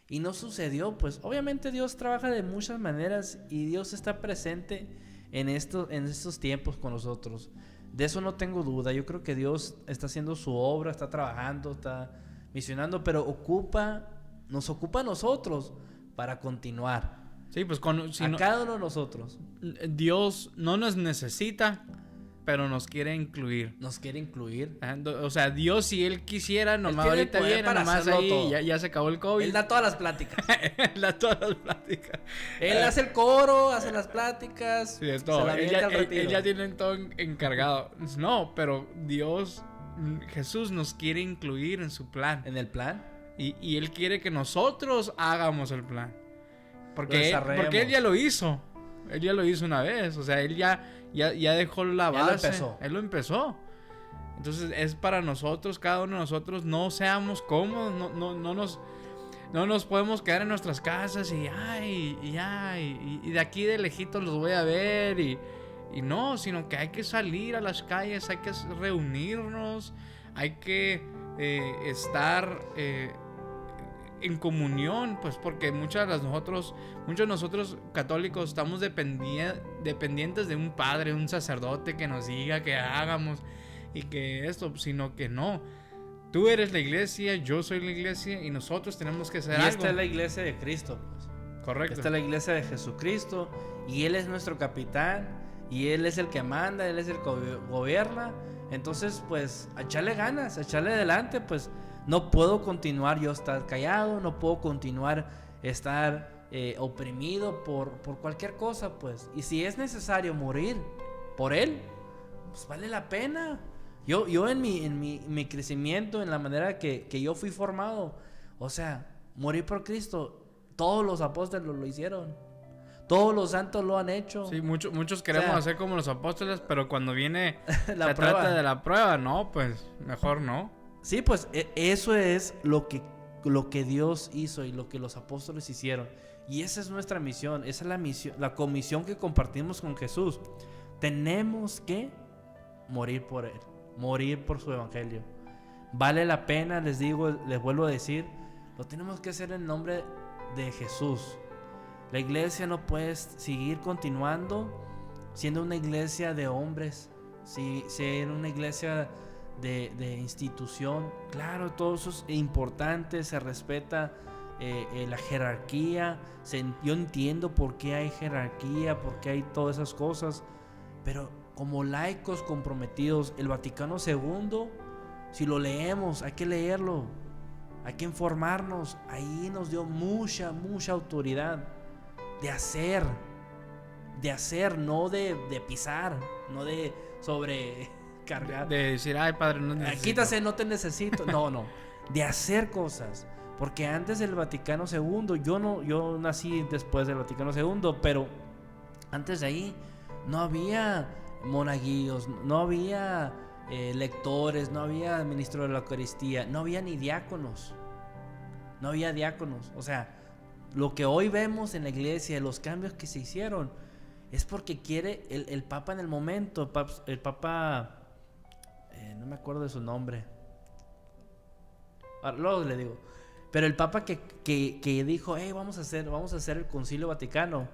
y no sucedió. Pues obviamente Dios trabaja de muchas maneras y Dios está presente en estos tiempos con nosotros. De eso no tengo duda. Yo creo que Dios está haciendo su obra, está trabajando, está misionando, pero nos ocupa a nosotros para continuar. Sí, pues cada uno de nosotros. Dios no nos necesita, pero nos quiere incluir. O sea, Dios, si Él quisiera, nomás ahorita viene, nomás ahí, ya se acabó el COVID. Él da todas las pláticas. Él hace el coro, hace las pláticas. Sí, es todo. Él ya tiene todo encargado. No, pero Jesús nos quiere incluir en su plan. ¿En el plan? Y Él quiere que nosotros hagamos el plan. Porque Él ya lo hizo. Él ya lo hizo una vez. O sea, Él ya dejó la base. Él lo empezó. Entonces es para nosotros, cada uno de nosotros, no seamos cómodos, no nos podemos quedar en nuestras casas y de aquí de lejitos los voy a ver y no, sino que hay que salir a las calles, hay que reunirnos, hay que estar en comunión, pues porque muchos de nosotros católicos estamos dependientes de un padre, un sacerdote que nos diga que hagamos y que esto, sino que no. Tú eres la iglesia, yo soy la iglesia y nosotros tenemos que hacer algo. Y esta es la iglesia de Cristo, pues. Correcto. Esta es la iglesia de Jesucristo y Él es nuestro capitán y Él es el que manda, Él es el que gobierna. Entonces, pues, a echarle ganas, a echarle adelante, pues. No puedo continuar yo estar callado, no puedo continuar estar oprimido por cualquier cosa, pues. Y si es necesario morir por Él, pues vale la pena. Yo en mi crecimiento, en la manera que yo fui formado, o sea, morir por Cristo, todos los apóstoles lo hicieron. Todos los santos lo han hecho. Sí, muchos queremos hacer como los apóstoles, pero cuando viene la trata de la prueba, no, pues mejor no. Sí, pues eso es lo que Dios hizo y lo que los apóstoles hicieron. Y esa es nuestra misión, esa es la comisión que compartimos con Jesús. Tenemos que morir por él, morir por su evangelio. Vale la pena, les digo, les vuelvo a decir, lo tenemos que hacer en nombre de Jesús. La iglesia no puede seguir continuando siendo una iglesia de hombres, ser una iglesia de institución. Claro, todo eso es importante, se respeta la jerarquía. Yo entiendo por qué hay jerarquía, por qué hay todas esas cosas, pero como laicos comprometidos, el Vaticano II, si lo leemos, hay que leerlo, hay que informarnos. Ahí nos dio mucha autoridad de hacer, no de pisar, no de sobrecargar, De decir, ay, padre, no necesito. quítase, no te necesito. No, de hacer cosas. Porque antes del Vaticano II, yo nací después del Vaticano II, pero antes de ahí no había monaguillos, no había lectores, no había ministro de la Eucaristía, no había ni diáconos. No había diáconos. O sea, lo que hoy vemos en la iglesia, los cambios que se hicieron, es porque quiere el Papa en el momento, el Papa, no me acuerdo de su nombre, luego le digo, pero el Papa que dijo, vamos a hacer el Concilio Vaticano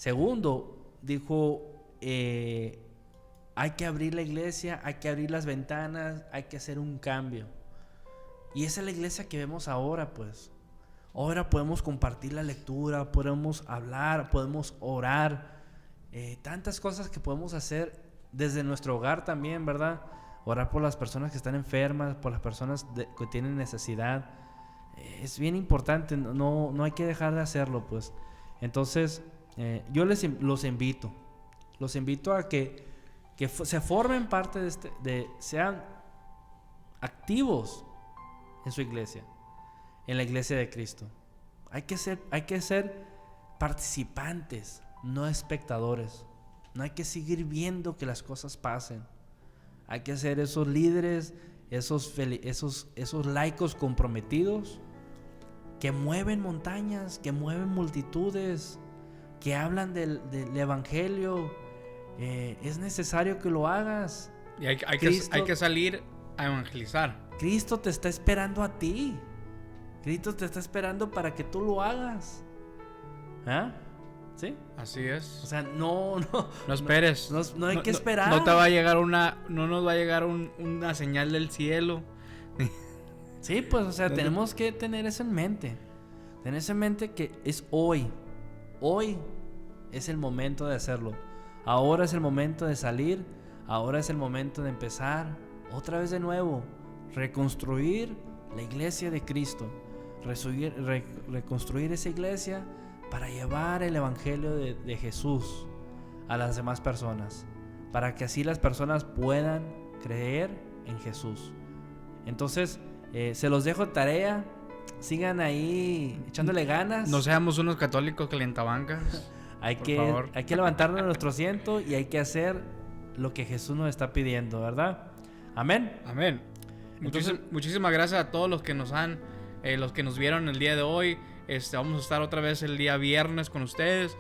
II, dijo, hay que abrir la iglesia, hay que abrir las ventanas, hay que hacer un cambio. Y esa es la iglesia que vemos ahora, pues. Ahora podemos compartir la lectura, podemos hablar, podemos orar, tantas cosas que podemos hacer desde nuestro hogar también, ¿verdad? Orar por las personas que están enfermas, por las personas que tienen necesidad. Es bien importante, no hay que dejar de hacerlo, pues. Entonces, yo los invito a que se formen parte sean activos en su iglesia, en la iglesia de Cristo. Hay que ser participantes, no espectadores. No hay que seguir viendo que las cosas pasen. Hay que ser esos líderes, esos laicos comprometidos que mueven montañas, que mueven multitudes, que hablan del evangelio. Es necesario que lo hagas. Y hay que salir a evangelizar. Cristo te está esperando a ti. Cristo te está esperando para que tú lo hagas. ¿Ah? ¿Sí? Así es. O sea, no esperes. No hay que esperar. No te va a llegar no nos va a llegar una señal del cielo. Sí, pues, o sea, tenemos que tener eso en mente. Tener eso en mente que es hoy. Hoy es el momento de hacerlo. Ahora es el momento de salir. Ahora es el momento de empezar otra vez de nuevo. Reconstruir la iglesia de Cristo. Reconstruir esa iglesia para llevar el evangelio de Jesús a las demás personas, para que así las personas puedan creer en Jesús. Entonces, se los dejo tarea. Sigan ahí echándole ganas. No seamos unos católicos calientabancas. Hay que levantarnos de nuestro asiento y hay que hacer lo que Jesús nos está pidiendo, ¿verdad? Amén. Entonces, muchísimas gracias a todos los que los que nos vieron el día de hoy. Vamos a estar otra vez el día viernes con ustedes.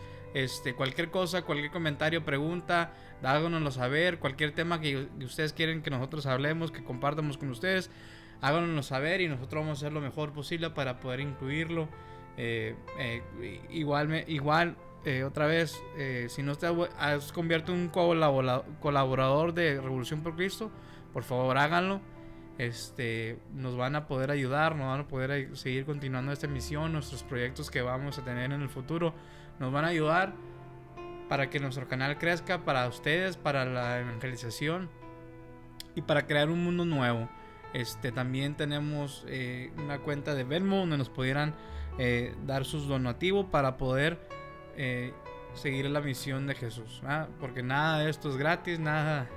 Cualquier cosa, cualquier comentario, pregunta, háganoslo saber. Cualquier tema que ustedes quieren que nosotros hablemos, que compartamos con ustedes, háganoslo saber y nosotros vamos a hacer lo mejor posible para poder incluirlo. Otra vez, si no te has convertido en un colaborador de Revolución por Cristo, por favor háganlo. Nos van a poder ayudar, nos van a poder seguir continuando esta misión, nuestros proyectos que vamos a tener en el futuro, nos van a ayudar para que nuestro canal crezca, para ustedes, para la evangelización y para crear un mundo nuevo. También tenemos una cuenta de Venmo donde nos pudieran dar sus donativos para poder seguir la misión de Jesús, ¿verdad? Porque nada de esto es gratis, nada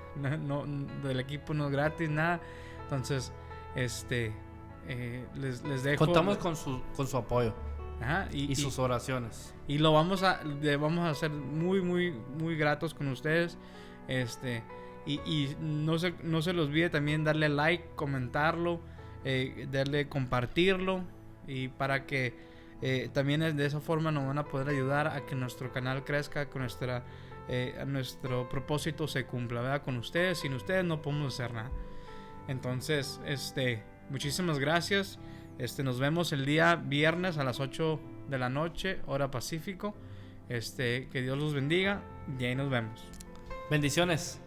del equipo no es gratis, nada. Entonces, les dejo. Contamos con su apoyo. Ajá, y sus oraciones. Y lo vamos a hacer muy, muy, muy gratos con ustedes. Y no se les olvide también darle like, comentarlo, darle compartirlo. Y para que también de esa forma nos van a poder ayudar a que nuestro canal crezca, que nuestra nuestro propósito se cumpla, ¿verdad? Con ustedes. Sin ustedes no podemos hacer nada. Entonces, muchísimas gracias. Nos vemos el día viernes a las 8 de la noche, hora Pacífico. Que Dios los bendiga y ahí nos vemos. Bendiciones.